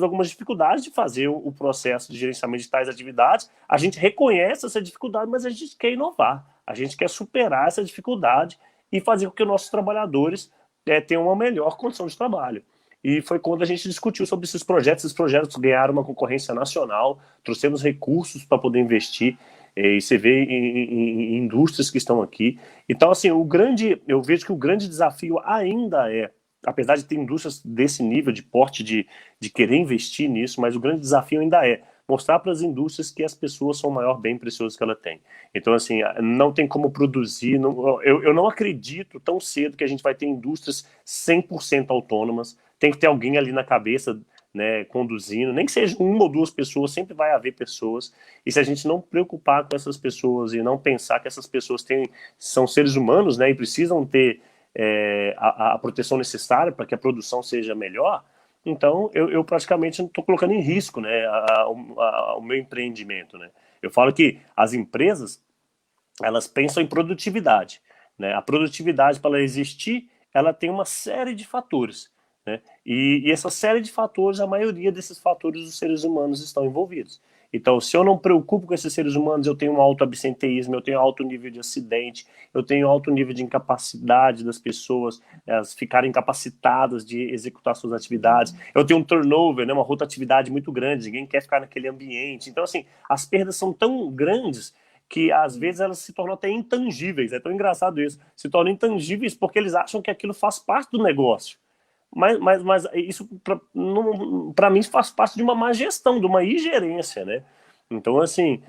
algumas dificuldades de fazer o processo de gerenciamento de tais atividades, a gente reconhece essa dificuldade, mas a gente quer inovar, a gente quer superar essa dificuldade e fazer com que os nossos trabalhadores tenham uma melhor condição de trabalho. E foi quando a gente discutiu sobre esses projetos ganharam uma concorrência nacional, trouxemos recursos para poder investir, e você vê em indústrias que estão aqui. Então, assim, eu vejo que o grande desafio ainda apesar de ter indústrias desse nível de porte, de querer investir nisso, mas o grande desafio ainda é mostrar para as indústrias que as pessoas são o maior bem precioso que ela tem. Então, assim, não tem como produzir, eu não acredito tão cedo que a gente vai ter indústrias 100% autônomas, tem que ter alguém ali na cabeça, né, conduzindo, nem que seja 1 ou 2 pessoas, sempre vai haver pessoas, e se a gente não preocupar com essas pessoas e não pensar que essas pessoas são seres humanos, né, e precisam ter a proteção necessária para que a produção seja melhor, então eu praticamente estou colocando em risco, né, o meu empreendimento, né. Eu falo que as empresas, elas pensam em produtividade, né. A produtividade, para ela existir, ela tem uma série de fatores, né? E essa série de fatores, a maioria desses fatores os seres humanos estão envolvidos. Então, se eu não preocupo com esses seres humanos, eu tenho um alto absenteísmo, eu tenho alto nível de acidente, eu tenho alto nível de incapacidade das pessoas, elas ficarem incapacitadas de executar suas atividades. Eu tenho um turnover, né, uma rotatividade muito grande, ninguém quer ficar naquele ambiente. Então, assim, as perdas são tão grandes que às vezes elas se tornam até intangíveis. É tão engraçado isso. Se tornam intangíveis porque eles acham que aquilo faz parte do negócio. Mas isso, para mim, faz parte de uma má gestão, de uma ingerência, né? Então, assim,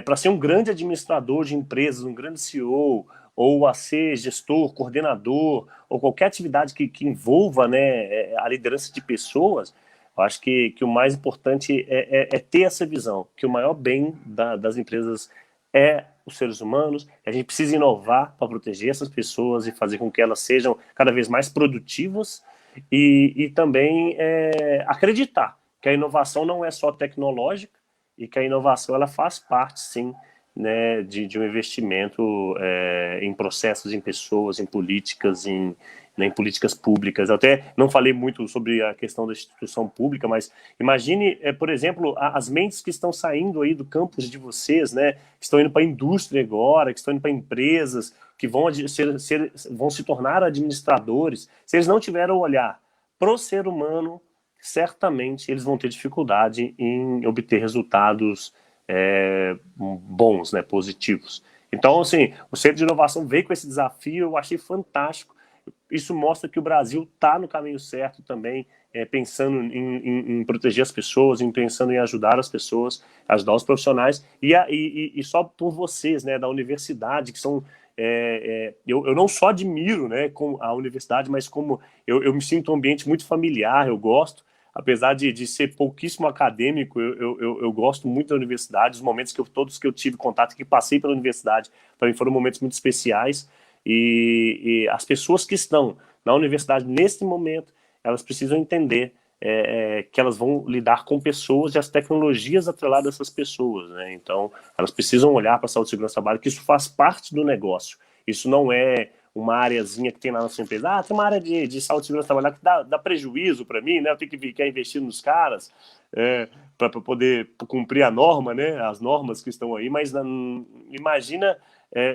para ser um grande administrador de empresas, um grande CEO, ou a ser gestor, coordenador, ou qualquer atividade que envolva, né, a liderança de pessoas, eu acho que o mais importante é ter essa visão, que o maior bem das empresas é os seres humanos. A gente precisa inovar para proteger essas pessoas e fazer com que elas sejam cada vez mais produtivas e também acreditar que a inovação não é só tecnológica e que a inovação ela faz parte, sim, né, de um investimento em processos, em pessoas, em políticas, né, em políticas públicas. Eu até não falei muito sobre a questão da instituição pública, mas imagine, por exemplo, as mentes que estão saindo aí do campus de vocês, né, que estão indo para a indústria agora, que estão indo para empresas, que vão se tornar administradores. Se eles não tiveram o olhar para o ser humano, certamente eles vão ter dificuldade em obter resultados bons, né, positivos. Então, assim, o Centro de Inovação veio com esse desafio, eu achei fantástico. Isso mostra que o Brasil está no caminho certo também, pensando em proteger as pessoas, pensando em ajudar as pessoas, ajudar os profissionais, e só por vocês, né, da universidade, que são... eu não só admiro, né, com a universidade, mas como eu me sinto um ambiente muito familiar, eu gosto, apesar de ser pouquíssimo acadêmico, eu gosto muito da universidade, os momentos todos que eu tive contato, que passei pela universidade, para mim foram momentos muito especiais, e as pessoas que estão na universidade nesse momento, elas precisam entender que elas vão lidar com pessoas e as tecnologias atreladas a essas pessoas, né? Então, elas precisam olhar para a saúde e segurança do trabalho, que isso faz parte do negócio. Isso não é uma áreazinha que tem lá na sua empresa. Ah, tem uma área de saúde e segurança do trabalho que dá prejuízo para mim, né? Eu tenho que ficar investindo nos caras para poder cumprir a norma, né? As normas que estão aí, mas imagina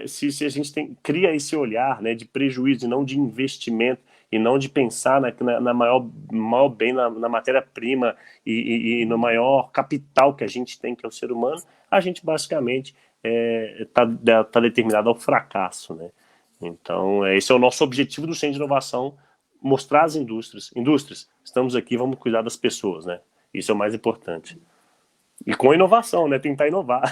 se a gente cria esse olhar, né, de prejuízo e não de investimento, e não de pensar na maior bem, na matéria-prima e no maior capital que a gente tem, que é o ser humano, a gente basicamente tá determinado ao fracasso, né? Então, esse é o nosso objetivo do Centro de Inovação, mostrar às indústrias, estamos aqui, vamos cuidar das pessoas, né? Isso é o mais importante. E com inovação, né? Tentar inovar.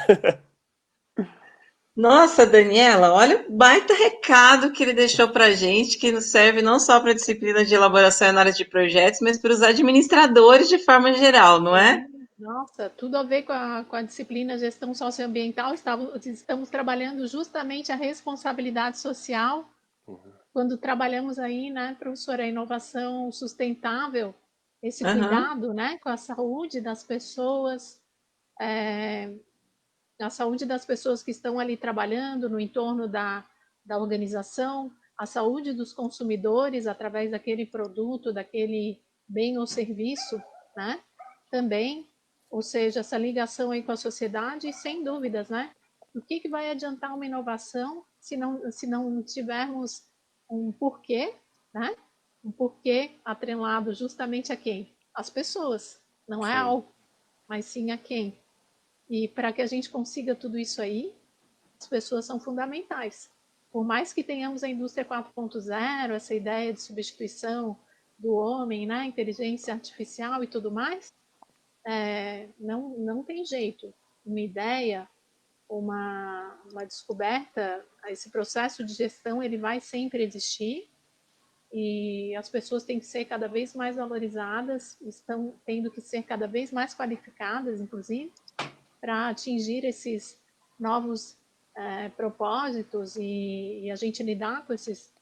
Nossa, Daniela, olha o baita recado que ele deixou para a gente, que nos serve não só para a disciplina de elaboração e análise de projetos, mas para os administradores de forma geral, não é? Nossa, tudo a ver com a disciplina gestão socioambiental. Estamos trabalhando justamente a responsabilidade social quando trabalhamos aí, né, professora, a inovação sustentável, esse Aham. cuidado, né, com a saúde das pessoas, a saúde das pessoas que estão ali trabalhando no entorno da organização, a saúde dos consumidores através daquele produto, daquele bem ou serviço, né? Também, ou seja, essa ligação aí com a sociedade e sem dúvidas, né? O que vai adiantar uma inovação se não tivermos um porquê, né? Um porquê atrelado justamente a quem? As pessoas, não é Sim. algo, mas sim a quem. E para que a gente consiga tudo isso aí, as pessoas são fundamentais. Por mais que tenhamos a indústria 4.0, essa ideia de substituição do homem, né, inteligência artificial e tudo mais, não tem jeito. Uma ideia, uma descoberta, esse processo de gestão ele vai sempre existir e as pessoas têm que ser cada vez mais valorizadas, estão tendo que ser cada vez mais qualificadas, inclusive, para atingir esses novos propósitos e a gente lidar com esses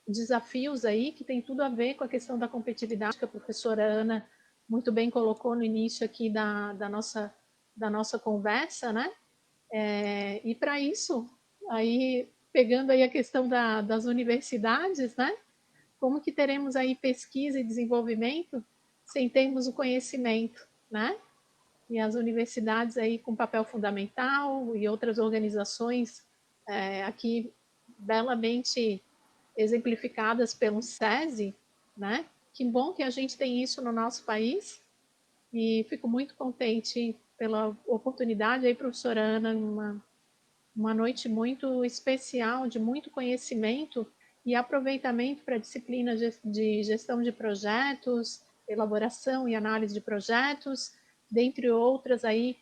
desafios aí que tem tudo a ver com a questão da competitividade que a professora Ana muito bem colocou no início aqui da nossa conversa, né? E para isso, aí pegando aí a questão das universidades, né? como que teremos aí pesquisa e desenvolvimento sem termos o conhecimento, né? E as universidades aí com papel fundamental e outras organizações aqui belamente exemplificadas pelo SESI, né? Que bom que a gente tem isso no nosso país e fico muito contente pela oportunidade aí, professora Ana, uma noite muito especial, de muito conhecimento e aproveitamento para a disciplina de gestão de projetos, elaboração e análise de projetos, dentre outras aí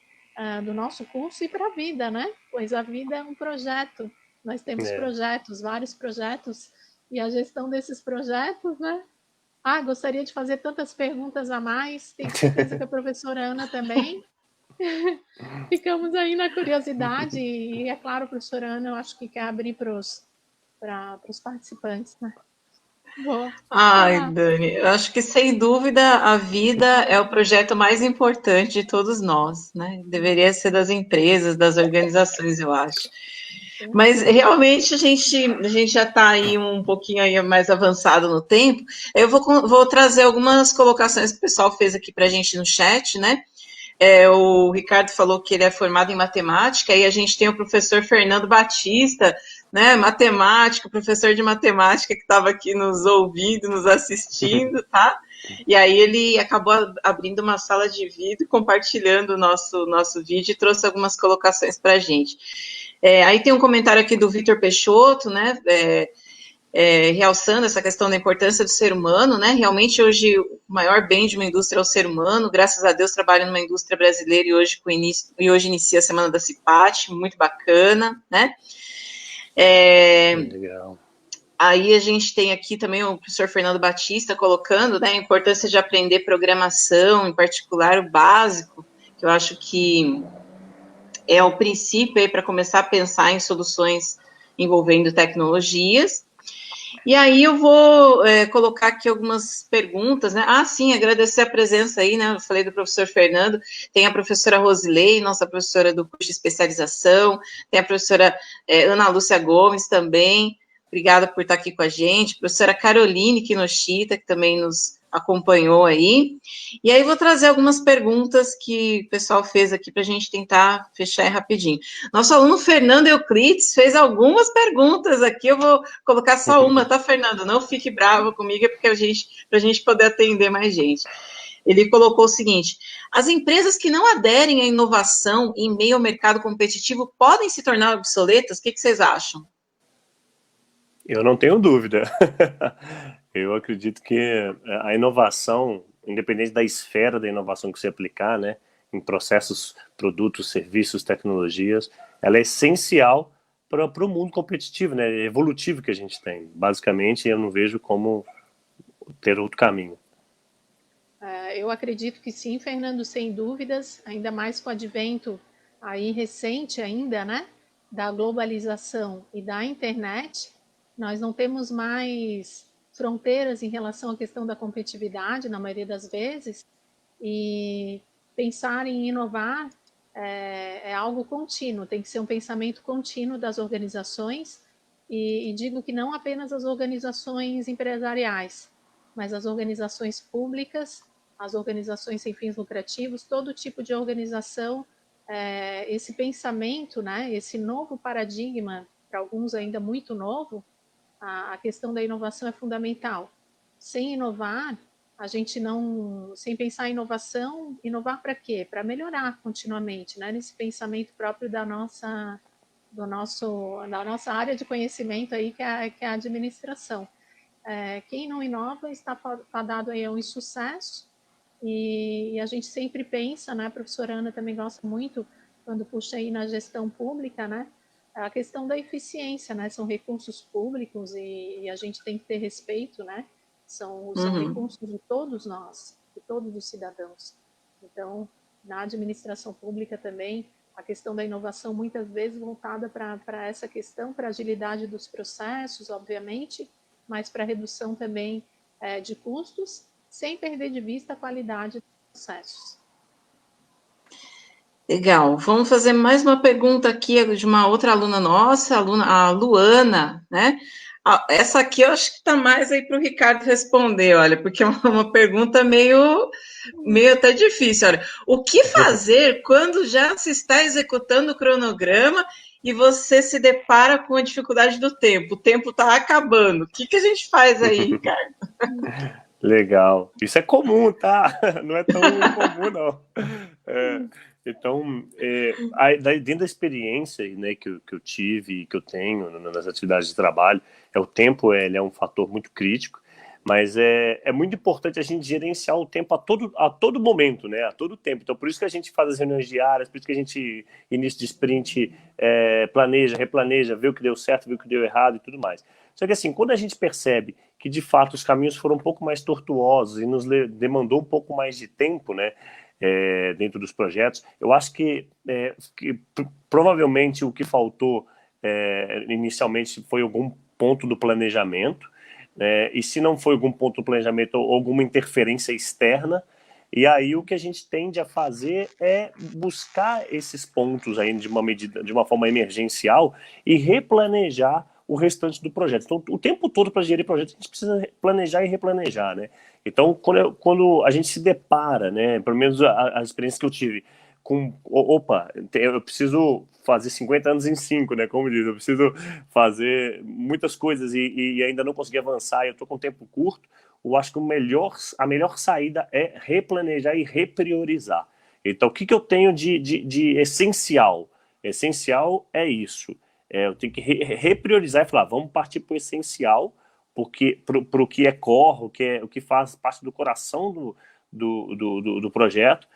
do nosso curso e para a vida, né? Pois a vida é um projeto. Nós temos projetos, vários projetos, e a gestão desses projetos, né? Gostaria de fazer tantas perguntas a mais, tenho certeza que a professora Ana também. Ficamos aí na curiosidade, e é claro, professora Ana, eu acho que quer abrir para os participantes, né? Ai, Dani, eu acho que sem dúvida a vida é o projeto mais importante de todos nós, né? Deveria ser das empresas, das organizações, eu acho. Mas realmente a gente já está aí um pouquinho aí mais avançado no tempo. Eu vou trazer algumas colocações que o pessoal fez aqui para a gente no chat, né? O Ricardo falou que ele é formado em matemática, e a gente tem o professor Fernando Batista, né, matemático, professor de matemática, que estava aqui nos ouvindo, nos assistindo, tá? E aí ele acabou abrindo uma sala de vídeo, compartilhando o nosso vídeo e trouxe algumas colocações para a gente. Aí tem um comentário aqui do Vitor Peixoto, né, realçando essa questão da importância do ser humano, né? Realmente hoje o maior bem de uma indústria é o ser humano. Graças a Deus trabalho numa indústria brasileira e hoje inicia a semana da CIPAT, muito bacana, né? Legal. Aí a gente tem aqui também o professor Fernando Batista colocando, né, a importância de aprender programação, em particular o básico, que eu acho que é o princípio aí para começar a pensar em soluções envolvendo tecnologias. E aí eu vou colocar aqui algumas perguntas, né? Sim, agradecer a presença aí, né? Eu falei do professor Fernando, tem a professora Rosilei, nossa professora do curso de especialização, tem a professora Ana Lúcia Gomes também, obrigada por estar aqui com a gente, professora Caroline Kinoshita, que também nos acompanhou aí. E aí vou trazer algumas perguntas que o pessoal fez aqui para a gente tentar fechar rapidinho. Nosso aluno Fernando Euclides fez algumas perguntas aqui, eu vou colocar só uma, tá, Fernando? Não fique bravo comigo, é porque para a gente poder atender mais gente. Ele colocou o seguinte: as empresas que não aderem à inovação em meio ao mercado competitivo podem se tornar obsoletas? O que vocês acham? Eu não tenho dúvida. Eu acredito que a inovação, independente da esfera da inovação que você aplicar, né, em processos, produtos, serviços, tecnologias, ela é essencial para o mundo competitivo, né, evolutivo que a gente tem. Basicamente, eu não vejo como ter outro caminho. Eu acredito que sim, Fernando, sem dúvidas, ainda mais com o advento aí recente ainda, né, da globalização e da internet, nós não temos mais fronteiras em relação à questão da competitividade, na maioria das vezes, e pensar em inovar é algo contínuo, tem que ser um pensamento contínuo das organizações, e digo que não apenas as organizações empresariais, mas as organizações públicas, as organizações sem fins lucrativos, todo tipo de organização, esse pensamento, né, esse novo paradigma, para alguns ainda muito novo, a questão da inovação é fundamental. Sem inovar, a gente não, sem pensar em inovação, inovar para quê? Para melhorar continuamente, né? Nesse pensamento próprio da nossa área de conhecimento aí, que é a administração. Quem não inova está fadado aí a um insucesso, e a gente sempre pensa, né? A professora Ana também gosta muito, quando puxa aí na gestão pública, né? A questão da eficiência, né? São recursos públicos e a gente tem que ter respeito, né? São recursos de todos nós, de todos os cidadãos. Então, na administração pública também, a questão da inovação muitas vezes voltada para essa questão, para a agilidade dos processos, obviamente, mas para a redução também de custos, sem perder de vista a qualidade dos processos. Legal, vamos fazer mais uma pergunta aqui de uma outra aluna nossa, a Luana, né? Essa aqui eu acho que está mais aí para o Ricardo responder, olha, porque é uma pergunta meio até difícil. Olha, o que fazer quando já se está executando o cronograma e você se depara com a dificuldade do tempo? O tempo está acabando. O que a gente faz aí, Ricardo? Legal. Isso é comum, tá? Não é tão incomum, não. Então, dentro da experiência, né, que eu tive e que eu tenho nas atividades de trabalho, o tempo ele é um fator muito crítico, mas é muito importante a gente gerenciar o tempo a todo momento, né, a todo tempo. Então, por isso que a gente faz as reuniões diárias, por isso que a gente, início de sprint, planeja, replaneja, vê o que deu certo, vê o que deu errado e tudo mais. Só que assim, quando a gente percebe que de fato os caminhos foram um pouco mais tortuosos e nos demandou um pouco mais de tempo, né, dentro dos projetos, eu acho que provavelmente o que faltou inicialmente foi algum ponto do planejamento, e se não foi algum ponto do planejamento ou alguma interferência externa, e aí o que a gente tende a fazer é buscar esses pontos aí de uma forma emergencial e replanejar o restante do projeto. Então, o tempo todo para gerir projetos, a gente precisa planejar e replanejar, né? Então, quando a gente se depara, né, pelo menos a experiência que eu tive, com, opa, eu preciso fazer 50 anos em 5, né, como diz, eu preciso fazer muitas coisas e ainda não consegui avançar, eu estou com tempo curto, eu acho que a melhor saída é replanejar e repriorizar. Então, o que eu tenho de essencial? Essencial é isso. Eu tenho que repriorizar e falar, vamos partir para o essencial, porque para o que é core, o que faz parte do coração do projeto,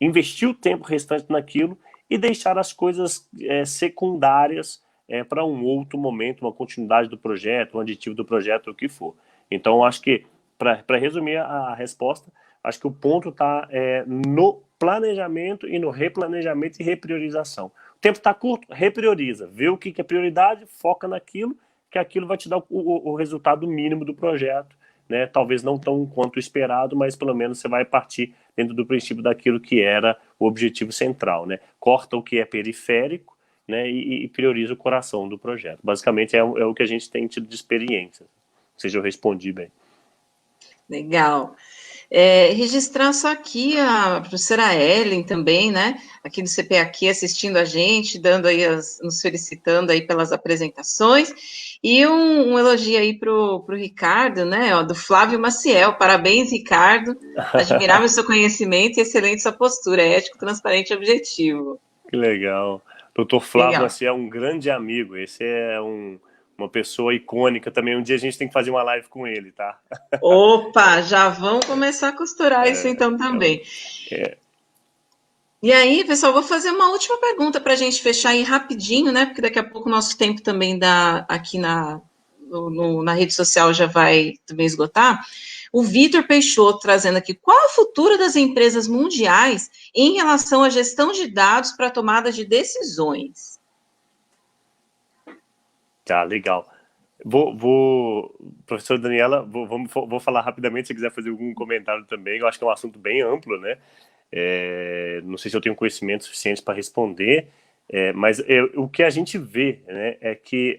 investir o tempo restante naquilo e deixar as coisas secundárias para um outro momento, uma continuidade do projeto, um aditivo do projeto, o que for. Então, acho que, para resumir a resposta, acho que o ponto está no planejamento e no replanejamento e repriorização. O tempo está curto, reprioriza, vê o que é prioridade, foca naquilo, que aquilo vai te dar o resultado mínimo do projeto, né? Talvez não tão quanto esperado, mas pelo menos você vai partir dentro do princípio daquilo que era o objetivo central, né? Corta o que é periférico, né? E prioriza o coração do projeto. Basicamente é o que a gente tem tido de experiência. Ou seja, eu respondi bem. Legal. Registrar só aqui a professora Ellen também, né? Aqui do CPAQ assistindo a gente, dando aí nos felicitando aí pelas apresentações. E um elogio aí para o Ricardo, né? Ó, do Flávio Maciel. Parabéns, Ricardo. Admirável seu conhecimento e excelente sua postura. Ético, transparente e objetivo. Que legal. Doutor Flávio Maciel é um grande amigo. Esse é uma pessoa icônica também. Um dia a gente tem que fazer uma live com ele, tá? Opa, já vão começar a costurar isso então também. E aí, pessoal, vou fazer uma última pergunta para a gente fechar aí rapidinho, né? Porque daqui a pouco o nosso tempo também aqui na rede social já vai também esgotar. O Vitor Peixoto trazendo aqui, qual é o futuro das empresas mundiais em relação à gestão de dados para tomada de decisões? Tá, legal. Professora Daniela, vou falar rapidamente, se quiser fazer algum comentário também. Eu acho que é um assunto bem amplo, né? Não sei se eu tenho conhecimento suficiente para responder, mas o que a gente vê, né, é que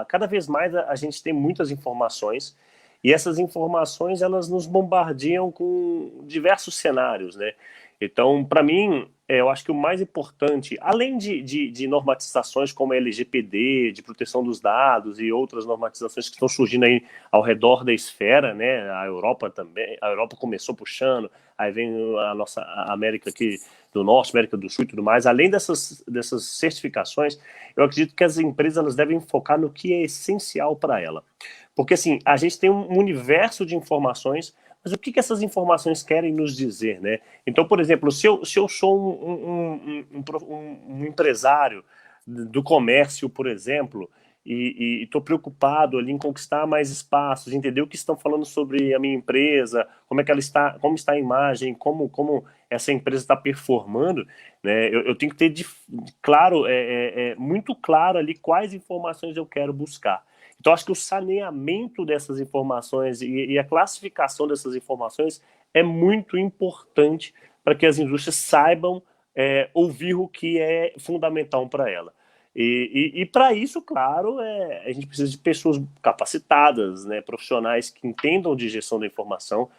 cada vez mais a gente tem muitas informações e essas informações elas nos bombardeiam com diversos cenários, né? Então, para mim, eu acho que o mais importante, além de normatizações como a LGPD, de proteção dos dados e outras normatizações que estão surgindo aí ao redor da esfera, né? A Europa também, a Europa começou puxando, aí vem a nossa América aqui do Norte, América do Sul e tudo mais. Além dessas certificações, eu acredito que as empresas elas devem focar no que é essencial para ela. Porque, assim, a gente tem um universo de informações, mas o que essas informações querem nos dizer, né? Então, por exemplo, se eu sou um empresário do comércio, por exemplo, e estou preocupado ali em conquistar mais espaços, entender o que estão falando sobre a minha empresa, como está a imagem, como essa empresa está performando, né? Eu tenho que ter claro, muito claro ali quais informações eu quero buscar. Então, acho que o saneamento dessas informações e a classificação dessas informações é muito importante para que as indústrias saibam ouvir o que é fundamental para ela. E para isso, claro, a gente precisa de pessoas capacitadas, né, profissionais que entendam de gestão da informação.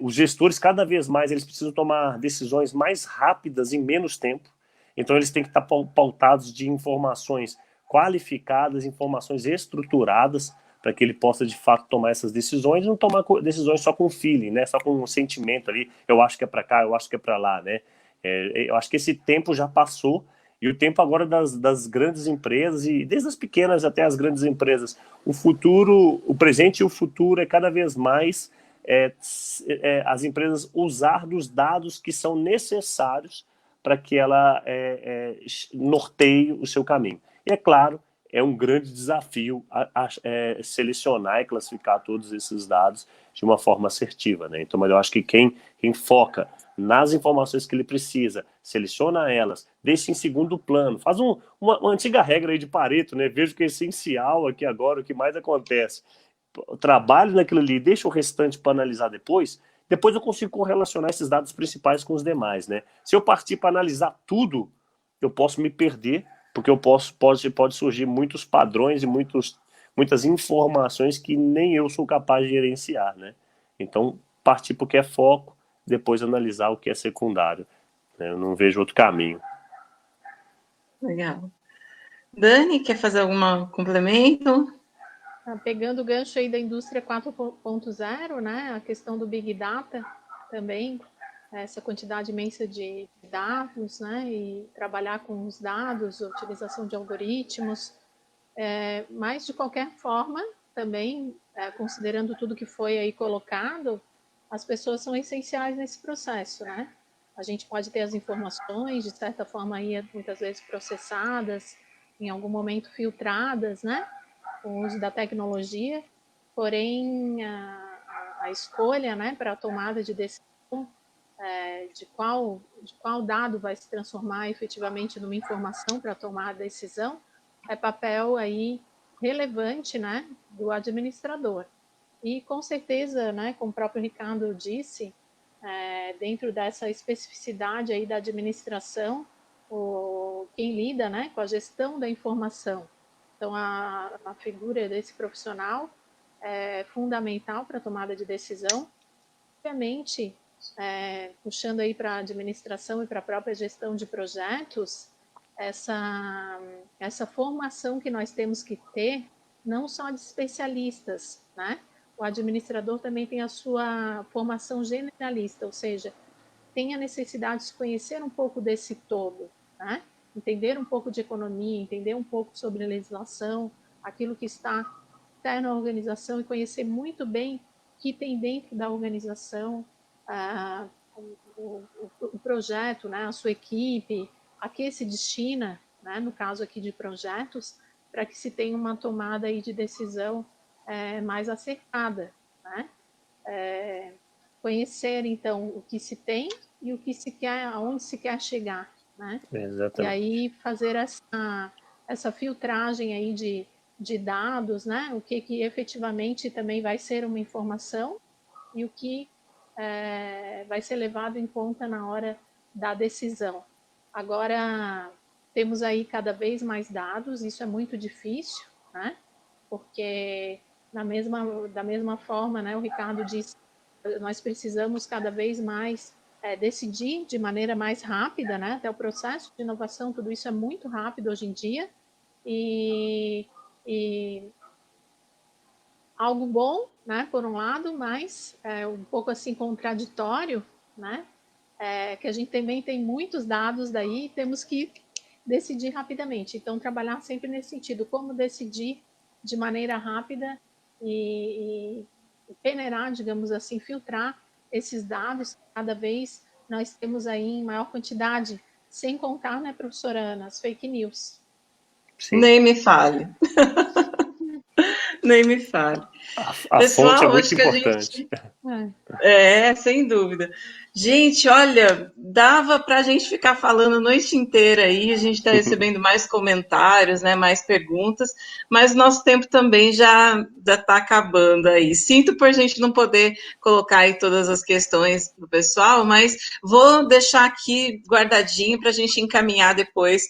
Os gestores, cada vez mais, eles precisam tomar decisões mais rápidas em menos tempo. Então, eles têm que estar pautados de informações qualificadas, informações estruturadas, para que ele possa, de fato, tomar essas decisões e não tomar decisões só com feeling, né, só com um sentimento ali, eu acho que é para cá, eu acho que é para lá, né? Eu acho que esse tempo já passou. E o tempo agora das grandes empresas, e desde as pequenas até as grandes empresas, o futuro, o presente e o futuro é cada vez mais as empresas usar dos dados que são necessários para que ela norteie o seu caminho. E é claro, é um grande desafio selecionar e classificar todos esses dados de uma forma assertiva, né? Então, mas eu acho que quem foca nas informações que ele precisa, seleciona elas, deixa em segundo plano, faz uma antiga regra aí de Pareto, né? Veja o que é essencial aqui agora, o que mais acontece. Trabalho naquilo ali, deixa o restante para analisar depois eu consigo correlacionar esses dados principais com os demais, né? Se eu partir para analisar tudo, eu posso me perder, porque pode surgir muitos padrões e muitas informações que nem eu sou capaz de gerenciar, né? Então, partir porque é foco, depois analisar o que é secundário. Eu não vejo outro caminho. Legal. Dani, quer fazer algum complemento? Pegando o gancho aí da indústria 4.0, né, a questão do Big Data também, essa quantidade imensa de dados, né, e trabalhar com os dados, utilização de algoritmos, mas de qualquer forma, também, considerando tudo que foi aí colocado, as pessoas são essenciais nesse processo, né? A gente pode ter as informações, de certa forma, aí, muitas vezes processadas, em algum momento filtradas, né? Com o uso da tecnologia, porém a escolha, né, para a tomada de decisão de qual dado vai se transformar efetivamente numa informação para tomar a decisão é papel aí relevante, né, do administrador. E com certeza, né, como o próprio Ricardo disse, dentro dessa especificidade aí da administração, quem lida, né, com a gestão da informação. Então, a figura desse profissional é fundamental para a tomada de decisão. Obviamente, puxando aí para a administração e para a própria gestão de projetos, essa formação que nós temos que ter, não só de especialistas, né? O administrador também tem a sua formação generalista, ou seja, tem a necessidade de conhecer um pouco desse todo, né? Entender um pouco de economia, entender um pouco sobre legislação, aquilo que está interno à organização e conhecer muito bem o que tem dentro da organização, o projeto, né, a sua equipe, a que se destina, né, no caso aqui de projetos, para que se tenha uma tomada aí de decisão mais acertada, né? Conhecer, então, o que se tem e o que se quer, aonde se quer chegar, né? Exatamente. E aí fazer essa filtragem aí de dados, né? O que efetivamente também vai ser uma informação e o que vai ser levado em conta na hora da decisão. Agora, temos aí cada vez mais dados, isso é muito difícil, né? Porque da mesma forma, né, o Ricardo disse, nós precisamos cada vez mais decidir de maneira mais rápida, né? Até o processo de inovação, tudo isso é muito rápido hoje em dia, e algo bom, né, por um lado, mas um pouco assim contraditório, né? Que a gente também tem muitos dados daí, temos que decidir rapidamente. Então, trabalhar sempre nesse sentido, como decidir de maneira rápida e peneirar, digamos assim, filtrar esses dados, cada vez nós temos aí em maior quantidade, sem contar, né, professora Ana, as fake news. Sim. Nem me fale. Nem me fale. A fonte é Pessoal, muito acho que a importante. gente... sem dúvida. Gente, olha, dava para a gente ficar falando a noite inteira aí, a gente está recebendo mais comentários, né, mais perguntas, mas nosso tempo também já está acabando aí. Sinto por a gente não poder colocar aí todas as questões do pessoal, mas vou deixar aqui guardadinho para a gente encaminhar depois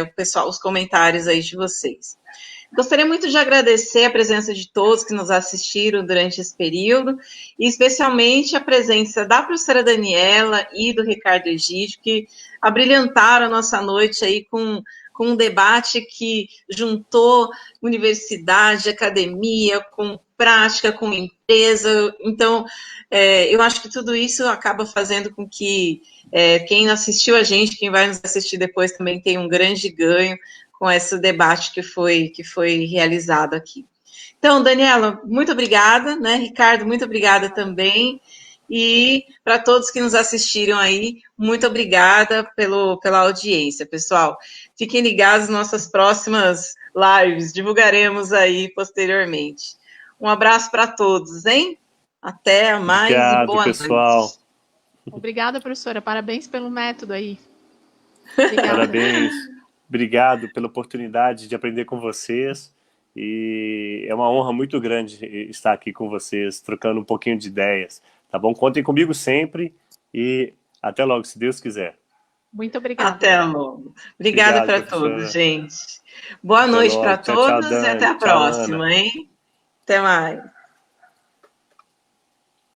o pessoal, os comentários aí de vocês. Gostaria muito de agradecer a presença de todos que nos assistiram durante esse período, e especialmente a presença da professora Daniela e do Ricardo Egídio, que abrilhantaram a nossa noite aí com um debate que juntou universidade, academia, com prática, com empresa. Então, eu acho que tudo isso acaba fazendo com que quem assistiu a gente, quem vai nos assistir depois também tenha um grande ganho com esse debate que foi realizado aqui. Então, Daniela, muito obrigada, né? Ricardo, muito obrigada também. E para todos que nos assistiram aí, muito obrigada pela audiência, pessoal. Fiquem ligados nas nossas próximas lives, divulgaremos aí posteriormente. Um abraço para todos, hein? Até mais. Obrigado, e boa pessoal. noite. Obrigada, professora. Parabéns pelo método aí. Obrigada. Parabéns. Obrigado pela oportunidade de aprender com vocês. E é uma honra muito grande estar aqui com vocês, trocando um pouquinho de ideias. Tá bom? Contem comigo sempre e até logo, se Deus quiser. Muito obrigada. Até logo. Obrigada para todos, gente. Boa noite para Tchau, tchau, todos e Dani. até a Tchau, próxima, Ana. hein? Até mais.